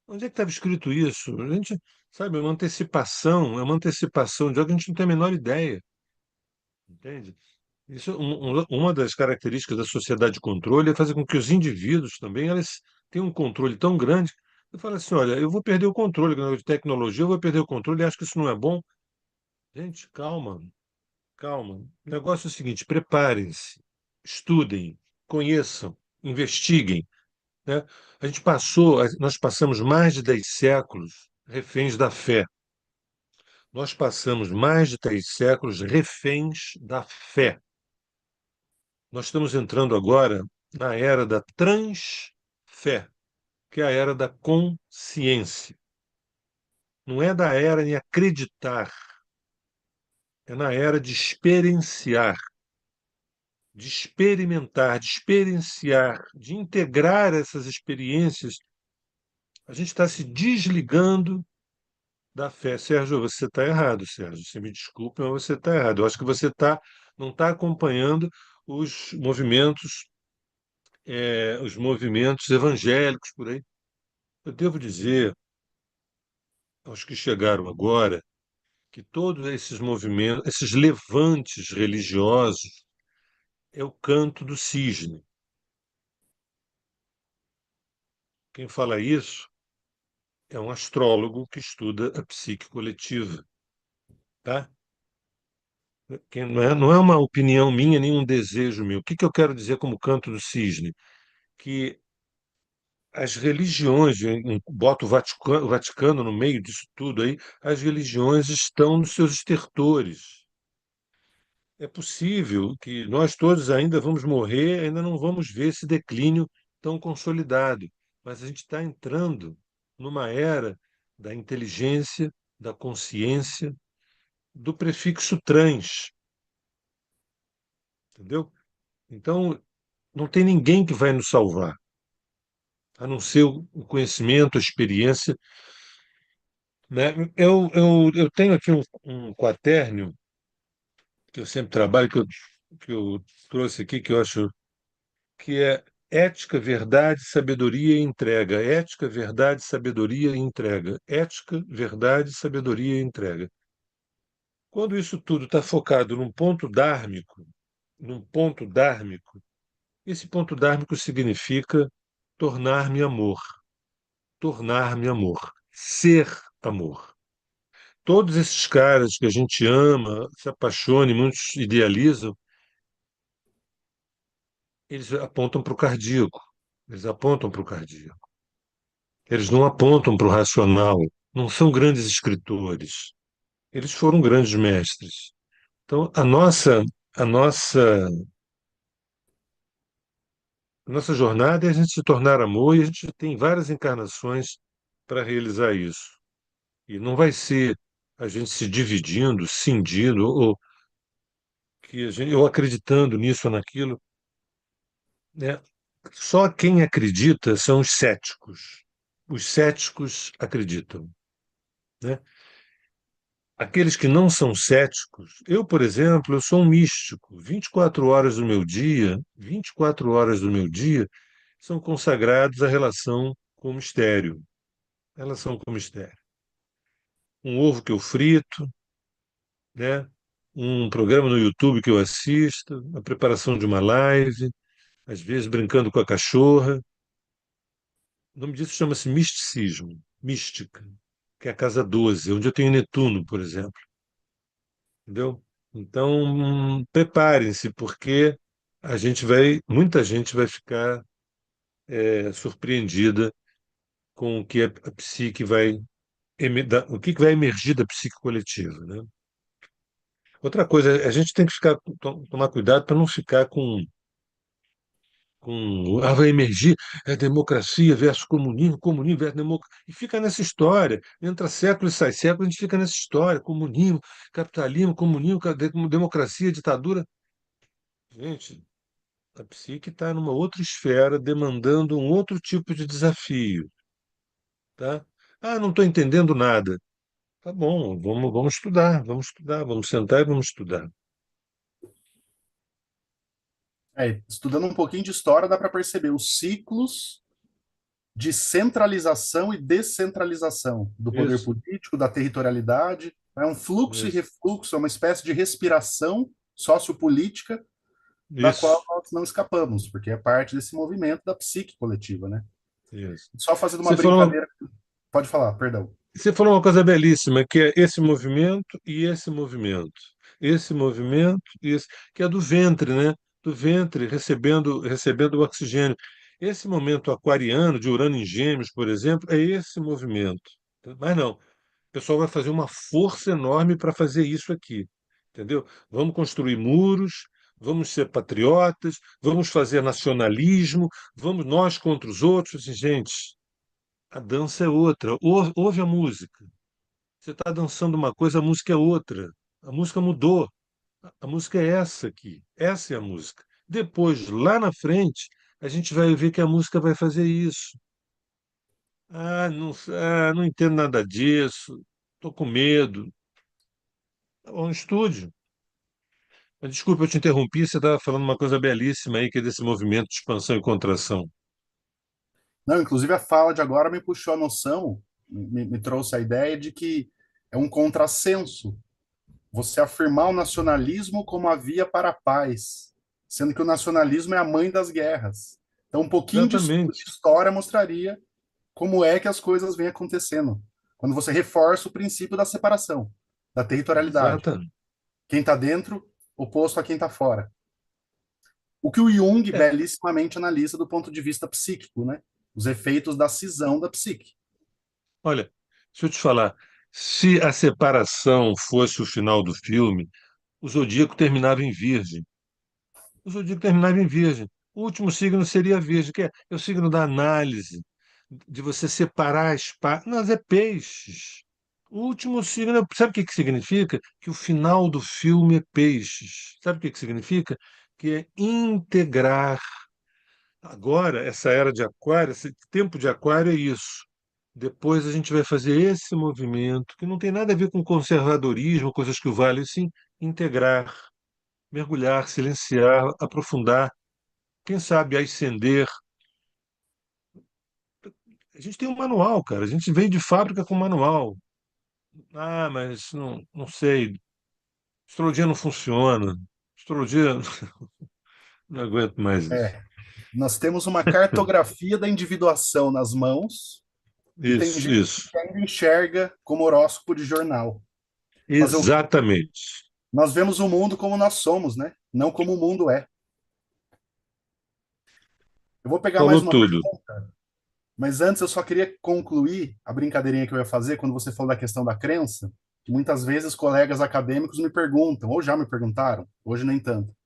Onde é que estava escrito isso? A gente, sabe, é uma antecipação de algo que a gente não tem a menor ideia, entende? Isso, uma das características da sociedade de controle é fazer com que os indivíduos também elas tenham um controle tão grande. Eu falo assim, olha, eu vou perder o controle com o negócio de tecnologia, eu vou perder o controle e acho que isso não é bom. Gente, calma, calma. O negócio é o seguinte, preparem-se, estudem, conheçam, investiguem, né? Nós passamos mais de 10 séculos reféns da fé. Nós passamos mais de 3 séculos reféns da fé. Nós estamos entrando agora na era da transfé, que é a era da consciência. Não é da era em acreditar, é na era de experienciar, de experimentar, de experienciar, de integrar essas experiências. A gente está se desligando da fé. Sérgio, você está errado, Sérgio. Você me desculpe, mas você está errado. Eu acho que você não está acompanhando os movimentos evangélicos por aí. Eu devo dizer aos que chegaram agora que todos esses movimentos, esses levantes religiosos, é o canto do cisne. Quem fala isso é um astrólogo que estuda a psique coletiva, tá? Não é uma opinião minha, nem um desejo meu. O que que eu quero dizer como canto do cisne? Que as religiões, bota o Vaticano no meio disso tudo aí, as religiões estão nos seus estertores. É possível que nós todos ainda vamos morrer, ainda não vamos ver esse declínio tão consolidado, mas a gente está entrando numa era da inteligência, da consciência, do prefixo trans, entendeu? Então, não tem ninguém que vai nos salvar, a não ser o conhecimento, a experiência, né? Eu tenho aqui um quaternio que eu sempre trabalho, que eu trouxe aqui, que eu acho que é ética, verdade, sabedoria e entrega. Ética, verdade, sabedoria e entrega. Ética, verdade, sabedoria e entrega. Quando isso tudo está focado num ponto dármico, esse ponto dármico significa tornar-me amor, tornar-me amor, ser amor. Todos esses caras que a gente ama, se apaixona e muitos idealizam, eles apontam para o cardíaco. Eles apontam para o cardíaco. Eles não apontam para o racional. Não são grandes escritores. Eles foram grandes mestres. Então, a nossa jornada é a gente se tornar amor e a gente tem várias encarnações para realizar isso. E não vai ser a gente se dividindo, cindindo, ou eu acreditando nisso ou naquilo, né? Só quem acredita são os céticos. Os céticos acreditam, né? aqueles que não são céticos, eu, por exemplo, eu sou um místico. 24 horas do meu dia, 24 horas do meu dia são consagrados à relação com o mistério. Relação com o mistério. Um ovo que eu frito, né? Um programa no YouTube que eu assisto, a preparação de uma live, às vezes brincando com a cachorra. O nome disso chama-se misticismo, mística, que é a casa 12, onde eu tenho Netuno, por exemplo. Entendeu? Então, preparem-se, porque muita gente vai ficar surpreendida com o que a psique vai, o que vai emergir da psique coletiva, né? Outra coisa, a gente tem que tomar cuidado para não ficar vai emergir democracia versus comunismo, comunismo versus democracia, e fica nessa história. Entra século e sai século, a gente fica nessa história, comunismo, capitalismo, comunismo, democracia, ditadura. Gente, a psique está numa outra esfera, demandando um outro tipo de desafio, tá? Ah, não estou entendendo nada. Tá bom, vamos estudar, vamos sentar e vamos estudar. Estudando um pouquinho de história, dá para perceber os ciclos de centralização e descentralização do poder Isso, político, da territorialidade. É um fluxo e isso, refluxo, é uma espécie de respiração sociopolítica da qual isso, nós não escapamos, porque é parte desse movimento da psique coletiva, né? isso. Só fazendo uma Você falou, brincadeira, pode falar, perdão. você falou uma coisa belíssima, que é esse movimento e esse movimento. Esse movimento e esse, que é do ventre, né? Do ventre recebendo o oxigênio. Esse momento aquariano, de Urano em Gêmeos, por exemplo, é esse movimento. Mas não, o pessoal vai fazer uma força enorme para fazer isso aqui, entendeu? Vamos construir muros, vamos ser patriotas, vamos fazer nacionalismo, vamos nós contra os outros. Assim, gente, a dança é outra. Ouve a música. Você está dançando uma coisa, a música é outra. A música mudou. A música é essa aqui. Essa é a música. Depois, lá na frente, a gente vai ver que a música vai fazer isso. Não entendo nada disso. Estou com medo. É um estúdio. Mas, desculpa, eu te interrompi. Você estava falando uma coisa belíssima aí, que é desse movimento de expansão e contração. Não, inclusive a fala de agora me puxou a noção, me trouxe a ideia de que é um contrassenso você afirmar o nacionalismo como a via para a paz, sendo que o nacionalismo é a mãe das guerras. Então, um pouquinho de estudo de Exatamente. história mostraria como é que as coisas vêm acontecendo, quando você reforça o princípio da separação, da territorialidade. Exatamente. Quem está dentro, oposto a quem está fora. O que o Jung É, belíssimamente analisa do ponto de vista psíquico, né? Os efeitos da cisão da psique. olha, deixa eu te falar. Se a separação fosse o final do filme, o Zodíaco terminava em Virgem. O Zodíaco terminava em Virgem. O último signo seria Virgem, que é o signo da análise, de você separar as partes. Mas é Peixes. O último signo, sabe o que que significa? Que o final do filme é Peixes. Sabe o que que significa? Que é integrar. Agora, essa era de Aquário, esse tempo de Aquário é isso. Depois a gente vai fazer esse movimento, que não tem nada a ver com conservadorismo, coisas que o vale, sim, integrar, mergulhar, silenciar, aprofundar, quem sabe ascender. A gente tem um manual, cara, a gente veio de fábrica com manual. Ah, mas não sei, astrologia não funciona, astrologia, não aguento mais isso. É, nós temos uma cartografia da individuação nas mãos e tem Isso, gente isso. que ainda enxerga como horóscopo de jornal. Fazer o quê? Exatamente. Nós vemos o mundo como nós somos, né? Não como o mundo é. Eu vou pegar mais Falou uma tudo. pergunta, mas antes eu só queria concluir a brincadeirinha que eu ia fazer quando você falou da questão da crença, que muitas vezes colegas acadêmicos me perguntam, ou já me perguntaram, hoje nem tanto.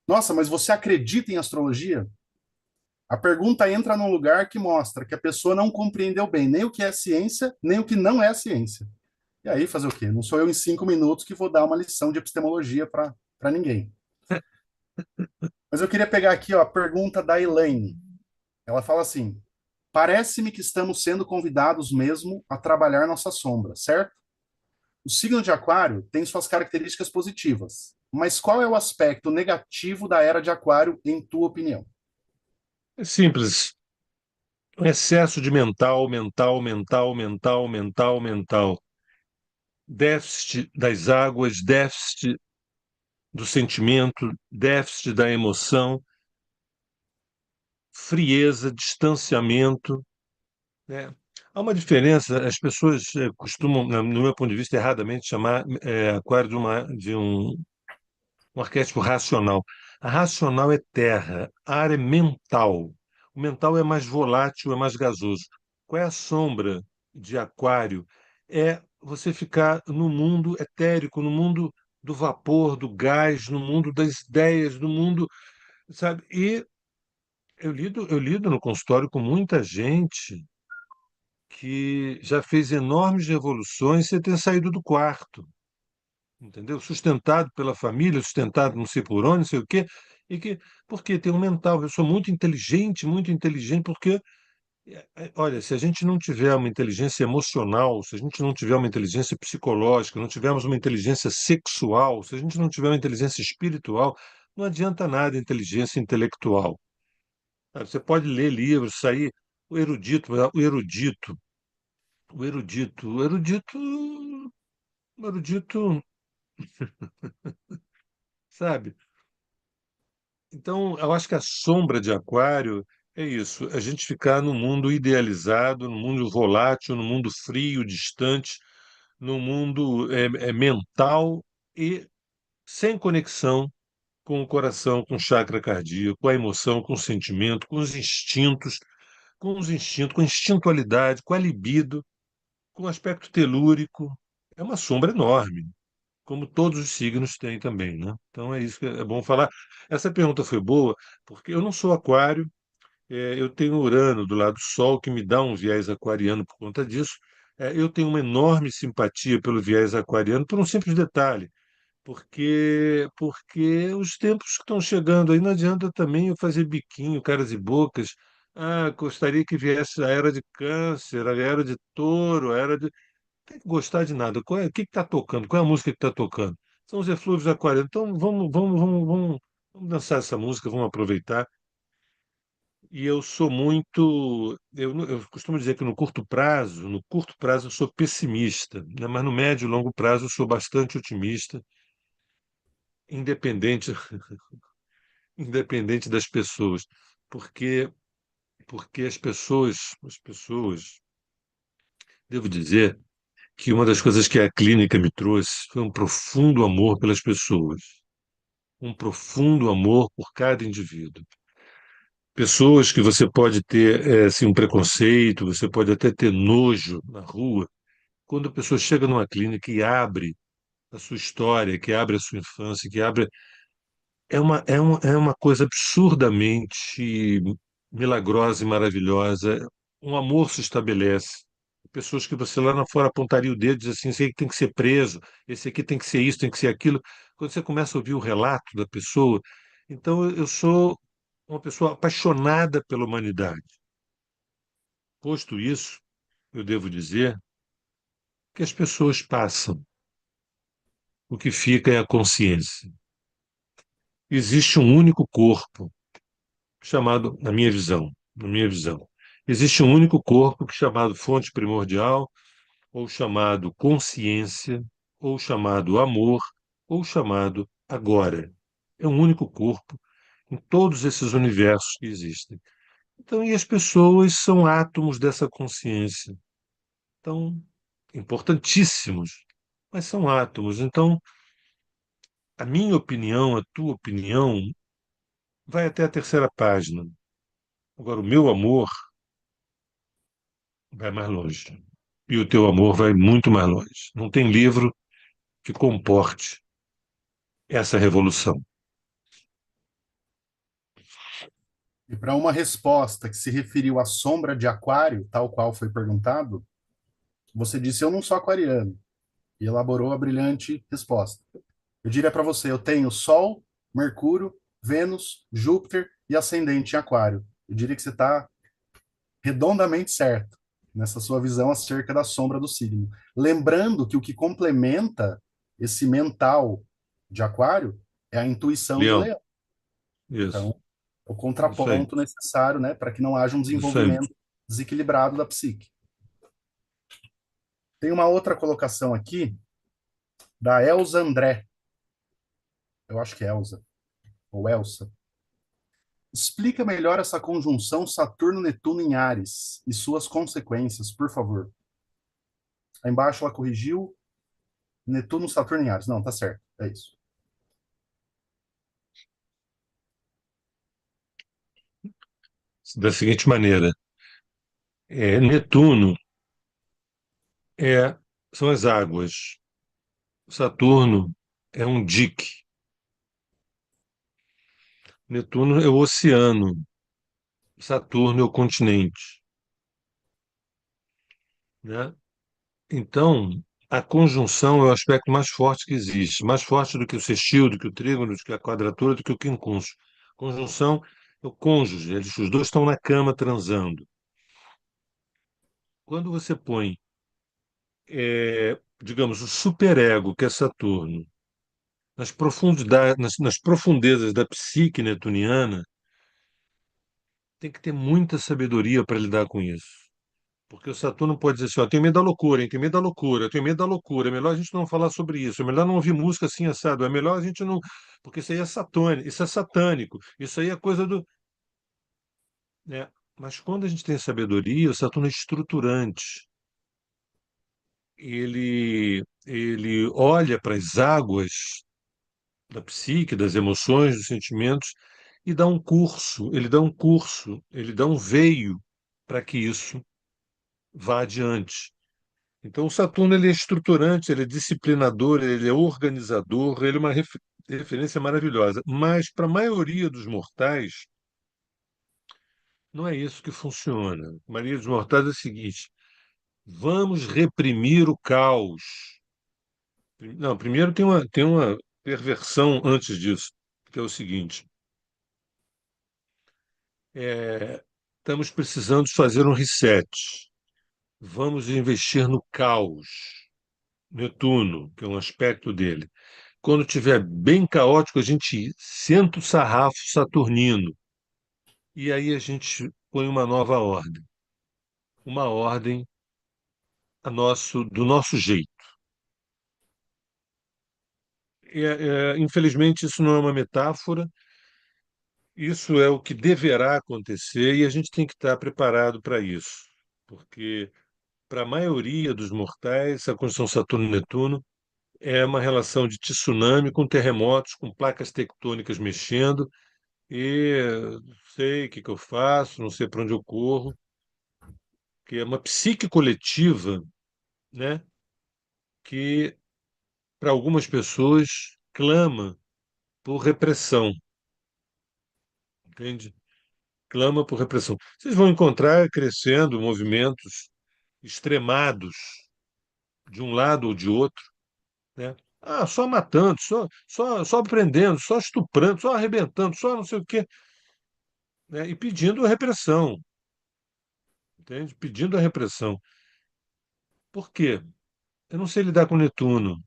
Nossa, mas você acredita em astrologia? A pergunta entra num lugar que mostra que a pessoa não compreendeu bem nem o que é ciência, nem o que não é ciência. E aí fazer o quê? Não sou eu em 5 minutos que vou dar uma lição de epistemologia para ninguém. Mas eu queria pegar aqui ó, a pergunta da Elaine. Ela fala assim: parece-me que estamos sendo convidados mesmo a trabalhar nossa sombra, certo? O signo de Aquário tem suas características positivas, mas qual é o aspecto negativo da era de Aquário, em tua opinião? É simples. Um excesso de mental, mental, mental, mental, mental, mental. Déficit das águas, déficit do sentimento, déficit da emoção, frieza, distanciamento, né? Há uma diferença, as pessoas costumam, no meu ponto de vista, erradamente chamar Aquário de um arquétipo racional. A racional é terra, a área é mental. O mental é mais volátil, é mais gasoso. Qual é a sombra de Aquário? É você ficar no mundo etérico, no mundo do vapor, do gás, no mundo das ideias, no mundo, sabe? E eu lido no consultório com muita gente que já fez enormes revoluções sem ter saído do quarto, entendeu? Sustentado pela família, sustentado não sei por onde, não sei o quê, e que, porque tem um mental, eu sou muito inteligente, porque, olha, se a gente não tiver uma inteligência emocional, se a gente não tiver uma inteligência psicológica, não tivermos uma inteligência sexual, se a gente não tiver uma inteligência espiritual, não adianta nada inteligência intelectual. Sabe? Você pode ler livros, sair, o erudito, sabe? Então, eu acho que a sombra de Aquário é isso, a gente ficar no mundo idealizado, no mundo volátil, no mundo frio, distante, no mundo mental e sem conexão com o coração, com o chakra cardíaco, com a emoção, com o sentimento, com a instintualidade, com a libido, com o aspecto telúrico. É uma sombra enorme, como todos os signos têm também, né? Então é isso que é bom falar. Essa pergunta foi boa, porque eu não sou aquário, eu tenho Urano do lado do Sol, que me dá um viés aquariano por conta disso. Eu tenho uma enorme simpatia pelo viés aquariano por um simples detalhe, porque os tempos que estão chegando aí não adianta também eu fazer biquinho, caras e bocas. Ah, gostaria que viesse a era de Câncer, a era de Touro, a era de tem que gostar de nada. O que está tocando? Qual é a música que está tocando? São os eflúvios aquarianos. Então vamos dançar essa música, vamos aproveitar. E eu sou muito. Eu costumo dizer que no curto prazo eu sou pessimista, né? Mas no médio e longo prazo eu sou bastante otimista, independente, independente das pessoas. Porque, porque as pessoas, devo dizer que uma das coisas que a clínica me trouxe foi um profundo amor pelas pessoas, um profundo amor por cada indivíduo. Pessoas que você pode ter assim, um preconceito, você pode até ter nojo na rua, quando a pessoa chega numa clínica e abre a sua história, que abre a sua infância, que abre. É uma coisa absurdamente milagrosa e maravilhosa. Um amor se estabelece. Pessoas que você lá na fora apontaria o dedo e diz assim, esse aqui tem que ser preso, esse aqui tem que ser isso, tem que ser aquilo. Quando você começa a ouvir o relato da pessoa, então eu sou uma pessoa apaixonada pela humanidade. Posto isso, eu devo dizer que as pessoas passam. O que fica é a consciência. Existe um único corpo chamado, na minha visão, existe um único corpo chamado fonte primordial, ou chamado consciência, ou chamado amor, ou chamado agora. É um único corpo em todos esses universos que existem. Então, e as pessoas são átomos dessa consciência. Então, importantíssimos, mas são átomos. Então, a minha opinião, a tua opinião, vai até a terceira página. Agora, o meu amor vai mais longe. E o teu amor vai muito mais longe. Não tem livro que comporte essa revolução. E para uma resposta que se referiu à sombra de Aquário, tal qual foi perguntado, você disse: Eu não sou aquariano, e elaborou a brilhante resposta. Eu diria para você: eu tenho Sol, Mercúrio, Vênus, Júpiter e ascendente em Aquário. Eu diria que você está redondamente certo. nessa sua visão acerca da sombra do signo. Lembrando que o que complementa esse mental de Aquário é a intuição do Leão, Leão. isso, Então, é o isso aí, contraponto necessário, né, para que não haja um isso aí. desenvolvimento desequilibrado da psique. Tem uma outra colocação aqui da Elza André, eu acho que é Elza, ou Elsa. Explica melhor essa conjunção Saturno-Netuno em Áries e suas consequências, por favor. Aí embaixo ela corrigiu Netuno-Saturno em Áries. Não, tá certo, é isso. Da seguinte maneira, Netuno é, são as águas, Saturno é um dique, Netuno é o oceano, Saturno é o continente, né? Então, a conjunção é o aspecto mais forte que existe, mais forte do que o sextil, do que o trígono, do que a quadratura, do que o quincunxo. Conjunção é o cônjuge, os dois estão na cama transando. Quando você põe, digamos, o superego, que é Saturno, nas profundidades, nas profundezas da psique netuniana, tem que ter muita sabedoria para lidar com isso. Porque o Saturno pode dizer assim, ó, tenho medo da loucura, hein? Tenho medo da loucura, tenho medo da loucura. É melhor a gente não falar sobre isso, é melhor não ouvir música assim assado, é melhor a gente não. Porque isso aí é satânico, isso é satânico, isso aí é coisa do. Né? Mas quando a gente tem sabedoria, o Saturno é estruturante. Ele olha para as águas da psique, das emoções, dos sentimentos, e dá um curso, ele dá um curso, ele dá um veio para que isso vá adiante. Então, o Saturno ele é estruturante, ele é disciplinador, ele é organizador, ele é uma referência maravilhosa. Mas, para a maioria dos mortais, não é isso que funciona. A maioria dos mortais é o seguinte: vamos reprimir o caos. Não, primeiro tem uma perversão antes disso, que é o seguinte: estamos precisando fazer um reset. Vamos investir no caos. Netuno, que é um aspecto dele. Quando tiver bem caótico, a gente senta o sarrafo saturnino e aí a gente põe uma nova ordem, uma ordem do nosso jeito. Infelizmente, isso não é uma metáfora, isso é o que deverá acontecer e a gente tem que estar preparado para isso, porque para a maioria dos mortais, a conjunção Saturno-Netuno é uma relação de tsunami com terremotos, com placas tectônicas mexendo, e não sei o que eu faço, não sei para onde eu corro, que é uma psique coletiva, né, que para algumas pessoas clama por repressão, entende? Clama por repressão. Vocês vão encontrar crescendo movimentos extremados de um lado ou de outro, né? Ah, só matando, só prendendo, só estuprando, só arrebentando, só não sei o quê, né? E pedindo a repressão, entende? Pedindo a repressão. Por quê? Eu não sei lidar com Netuno.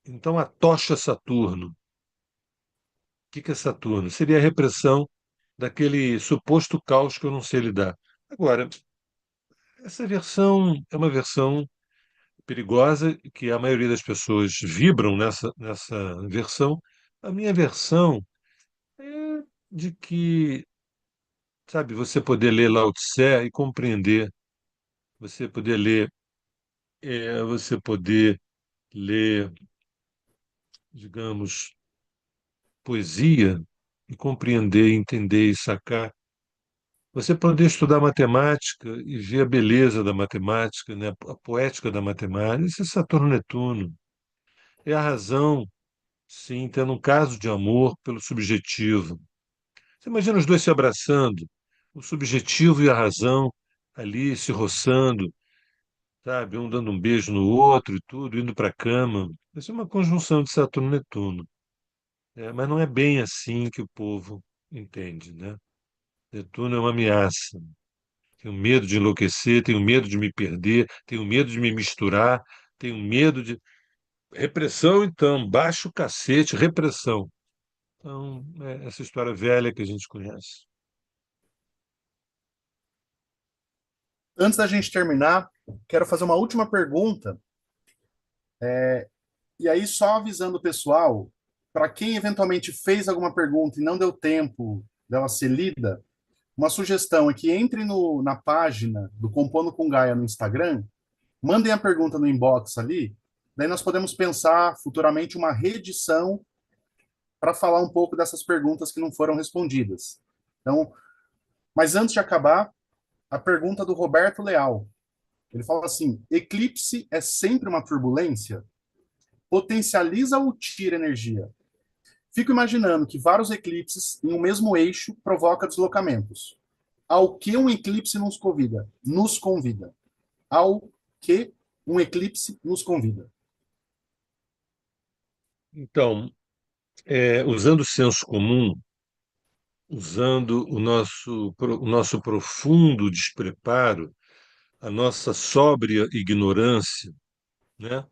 Então, a tocha Saturno. O que é Saturno? Seria a repressão daquele suposto caos que eu não sei lidar. Agora, essa versão é uma versão perigosa que a maioria das pessoas vibram nessa versão. A minha versão é de que, sabe, você poder ler Lao Tse e compreender, você poder ler, digamos, poesia e compreender, entender e sacar. Você poder estudar matemática e ver a beleza da matemática, né? A poética da matemática, isso é Saturno-Netuno. É a razão, sim, tendo um caso de amor pelo subjetivo. Você imagina os dois se abraçando, o subjetivo e a razão ali se roçando, sabe? Um dando um beijo no outro e tudo, indo para a cama. Isso é uma conjunção de Saturno-Netuno. Mas não é bem assim que o povo entende, né? Netuno é uma ameaça. Tenho medo de enlouquecer, tenho medo de me perder, tenho medo de me misturar, tenho medo de. Repressão, então, baixa o cacete, repressão. Então, é essa história velha que a gente conhece. Antes da gente terminar, quero fazer uma última pergunta, e aí só avisando o pessoal, para quem eventualmente fez alguma pergunta e não deu tempo dela ser lida, uma sugestão é que entre na página do Compondo com Gaia no Instagram, mandem a pergunta no inbox ali, daí nós podemos pensar futuramente uma reedição para falar um pouco dessas perguntas que não foram respondidas. Então, mas antes de acabar, a pergunta do Roberto Leal. Ele fala assim: eclipse é sempre uma turbulência? Potencializa ou tira energia? Fico imaginando que vários eclipses em um mesmo eixo provoca deslocamentos. Ao que um eclipse nos convida? Nos convida. Ao que um eclipse nos convida. Então, usando o senso comum, usando o nosso profundo despreparo, a nossa sóbria ignorância, né?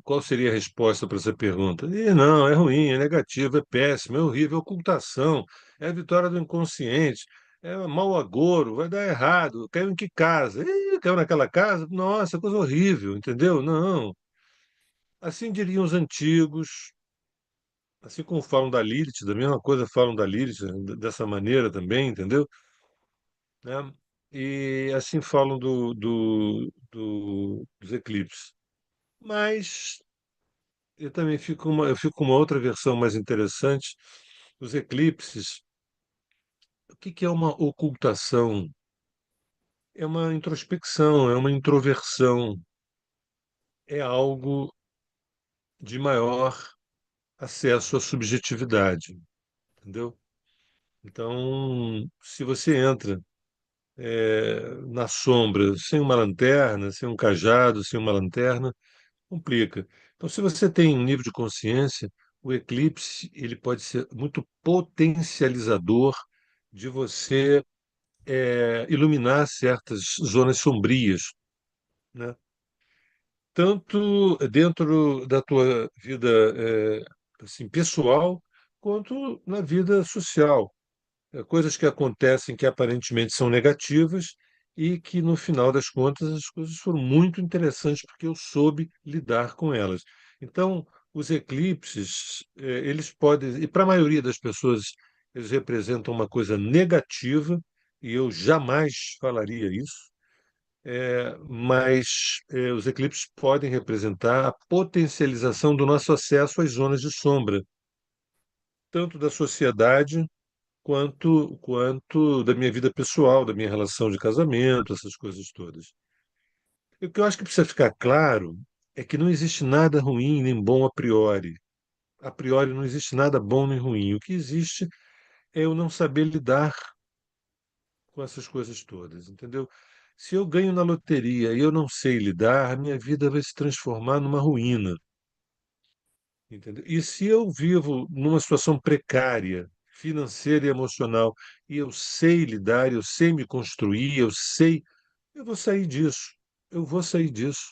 Qual seria a resposta para essa pergunta? Não, é ruim, é negativo, é péssimo, é horrível, é ocultação, é a vitória do inconsciente, é mau agouro, vai dar errado, caiu em que casa? Caiu naquela casa? Nossa, coisa horrível, entendeu? Não. Assim diriam os antigos, assim como falam da Lilith, da mesma coisa falam da Lilith, dessa maneira também, entendeu? Né? E assim falam dos eclipses. Mas eu fico com uma outra versão mais interessante. Os eclipses, o que que é uma ocultação? É uma introspecção, é uma introversão, é algo de maior acesso à subjetividade, entendeu? Então, se você entra na sombra, sem uma lanterna, sem um cajado, sem uma lanterna, complica. Então, se você tem um nível de consciência, o eclipse ele pode ser muito potencializador de você iluminar certas zonas sombrias, né? Tanto dentro da tua vida assim, pessoal, quanto na vida social. Coisas que acontecem que aparentemente são negativas e que, no final das contas, as coisas foram muito interessantes porque eu soube lidar com elas. Então, os eclipses, eles podem, e para a maioria das pessoas, eles representam uma coisa negativa, e eu jamais falaria isso, mas os eclipses podem representar a potencialização do nosso acesso às zonas de sombra, tanto da sociedade quanto da minha vida pessoal, da minha relação de casamento, essas coisas todas. E o que eu acho que precisa ficar claro é que não existe nada ruim nem bom a priori. A priori não existe nada bom nem ruim. O que existe é eu não saber lidar com essas coisas todas, entendeu? Se eu ganho na loteria e eu não sei lidar, a minha vida vai se transformar numa ruína, entendeu? E se eu vivo numa situação precária, financeira e emocional, e eu sei lidar, eu sei me construir, eu vou sair disso. Eu vou sair disso.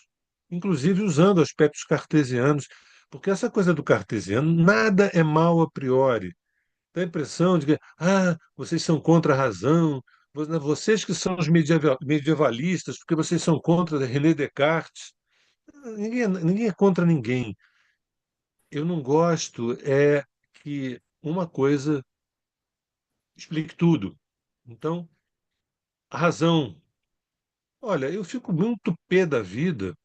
Inclusive usando aspectos cartesianos, porque essa coisa do cartesiano, nada é mal a priori. Dá a impressão de que, vocês são contra a razão, vocês que são os medievalistas, porque vocês são contra René Descartes. Ninguém é contra ninguém. Eu não gosto que uma coisa explique tudo. Então, a razão. Olha, eu fico muito pé da vida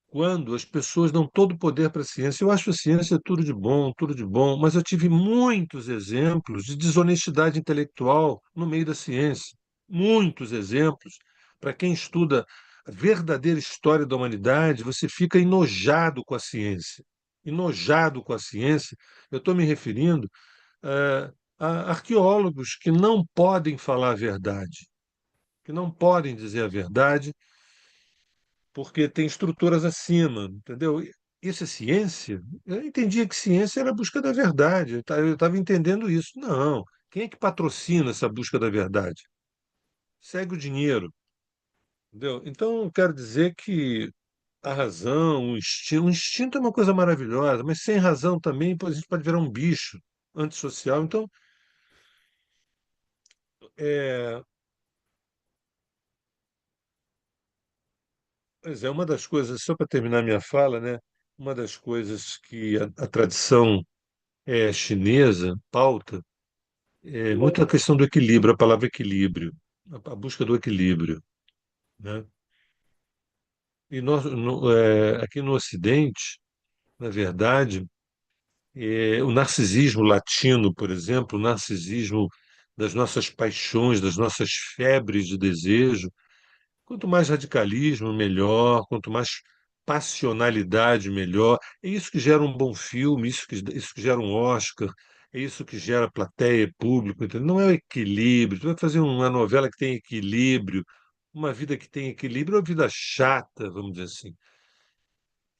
quando as pessoas dão todo o poder para a ciência. Eu acho a ciência tudo de bom, mas eu tive muitos exemplos de desonestidade intelectual no meio da ciência. Muitos exemplos. Para quem estuda a verdadeira história da humanidade, você fica enojado com a ciência. Enojado com a ciência, eu estou me referindo a arqueólogos que não podem falar a verdade, que não podem dizer a verdade porque tem estruturas acima, entendeu? Isso é ciência? Eu entendia que ciência era a busca da verdade, eu estava entendendo isso. Não. Quem é que patrocina essa busca da verdade? segue o dinheiro, entendeu? Então, eu quero dizer que a razão, o instinto é uma coisa maravilhosa, mas sem razão também, pô, a gente pode virar um bicho antissocial. Então, é, pois é, uma das coisas, só para terminar minha fala, né? Uma das coisas que a tradição chinesa pauta é muito a questão do equilíbrio, a palavra equilíbrio, a busca do equilíbrio, né? E nós, aqui no Ocidente, na verdade, o narcisismo latino, por exemplo, o narcisismo das nossas paixões, das nossas febres de desejo. Quanto mais radicalismo, melhor. Quanto mais passionalidade, melhor. É isso que gera um bom filme, isso que gera um Oscar, é isso que gera plateia, público, entendeu? Não é o equilíbrio. Tu vai fazer uma novela que tem equilíbrio, uma vida que tem equilíbrio, é uma vida chata, vamos dizer assim.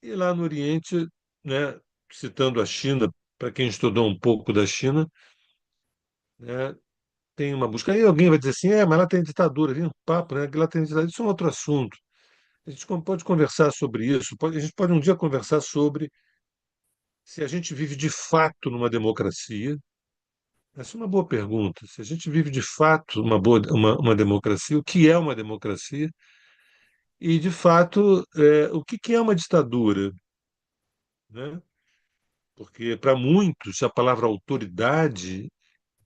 E lá no Oriente, né, citando a China, para quem estudou um pouco da China, né, tem uma busca. Aí alguém vai dizer assim, mas lá tem ditadura, vem um papo, né, que lá tem ditadura. Isso é um outro assunto. A gente pode conversar sobre isso, a gente pode um dia conversar sobre se a gente vive de fato numa democracia. Essa é uma boa pergunta. Se a gente vive de fato uma democracia, o que é uma democracia? E, de fato, o que é uma ditadura? Né? Porque, para muitos, a palavra autoridade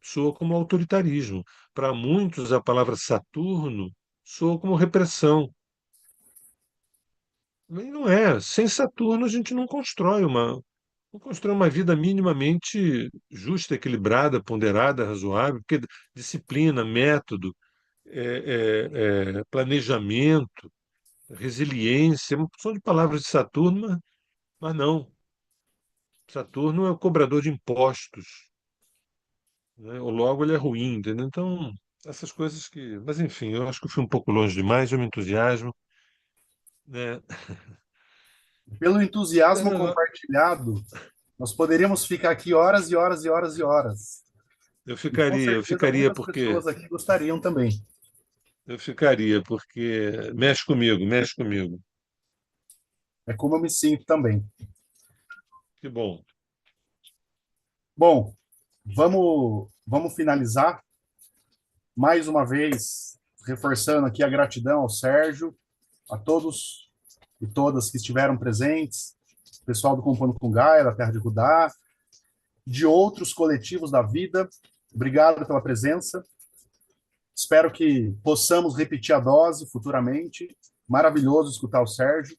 soa como autoritarismo. Para muitos, a palavra Saturno soa como repressão. E não é. Sem Saturno, a gente não constrói uma vida minimamente justa, equilibrada, ponderada, razoável, porque disciplina, método, planejamento, resiliência, são de palavras de Saturno, mas não. Saturno é o cobrador de impostos, né? Ou logo ele é ruim, entendeu? Então, essas coisas que. Mas, enfim, eu acho que eu fui um pouco longe demais, eu me entusiasmo, né? Pelo entusiasmo Fernando, compartilhado, nós poderíamos ficar aqui horas e horas e horas e horas. E com eu certeza ficaria muitas porque. pessoas aqui gostariam também. Eu ficaria, porque mexe comigo, mexe comigo. É como eu me sinto também. Que bom. Bom, vamos finalizar mais uma vez, reforçando aqui a gratidão ao Sérgio, a todos e todas que estiveram presentes, pessoal do Compondo com Gaia, da Terra de Rudá, de outros coletivos da vida. Obrigado pela presença. Espero que possamos repetir a dose futuramente. Maravilhoso escutar o Sérgio.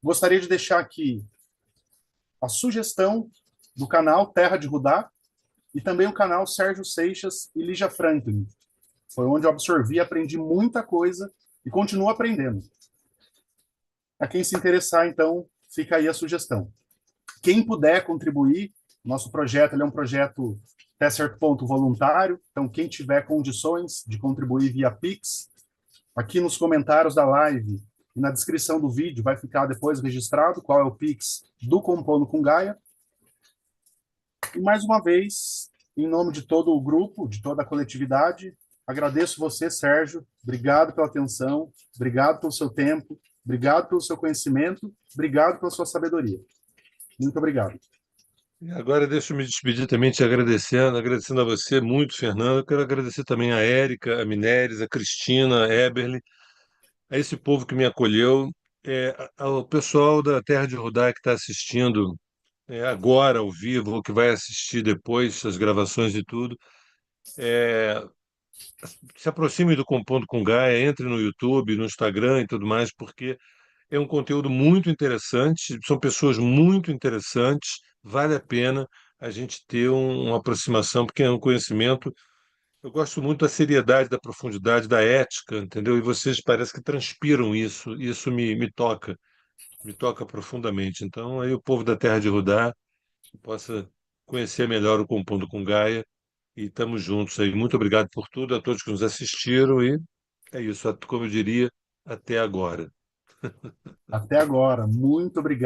Gostaria de deixar aqui a sugestão do canal Terra de Rudá e também o canal Sérgio Seixas e Lígia Franklin. Foi onde eu absorvi, aprendi muita coisa e continuo aprendendo. A quem se interessar, então, fica aí a sugestão. Quem puder contribuir, nosso projeto ele é um projeto até certo ponto voluntário, então quem tiver condições de contribuir via Pix, aqui nos comentários da live e na descrição do vídeo vai ficar depois registrado qual é o Pix do Compondo com Gaia. E mais uma vez, em nome de todo o grupo, de toda a coletividade, agradeço você, Sérgio. Obrigado pela atenção, obrigado pelo seu tempo, obrigado pelo seu conhecimento, obrigado pela sua sabedoria. Muito obrigado. E agora deixa eu me despedir também te agradecendo a você muito, Fernando. Eu quero agradecer também a Érica, a Mineres, a Cristina, a Eberly, a esse povo que me acolheu, ao pessoal da Terra de Rudá que está assistindo agora ao vivo, ou que vai assistir depois as gravações e tudo. É, se aproxime do Compondo com Gaia, entre no YouTube, no Instagram e tudo mais, porque é um conteúdo muito interessante, são pessoas muito interessantes, vale a pena a gente ter uma aproximação, porque é um conhecimento. Eu gosto muito da seriedade, da profundidade, da ética, entendeu? E vocês parece que transpiram isso, e isso me toca profundamente. Então, aí o povo da Terra de Rudá possa conhecer melhor o Compondo com Gaia, e estamos juntos aí. Muito obrigado por tudo, a todos que nos assistiram, e é isso, como eu diria, até agora. Até agora. Muito obrigado.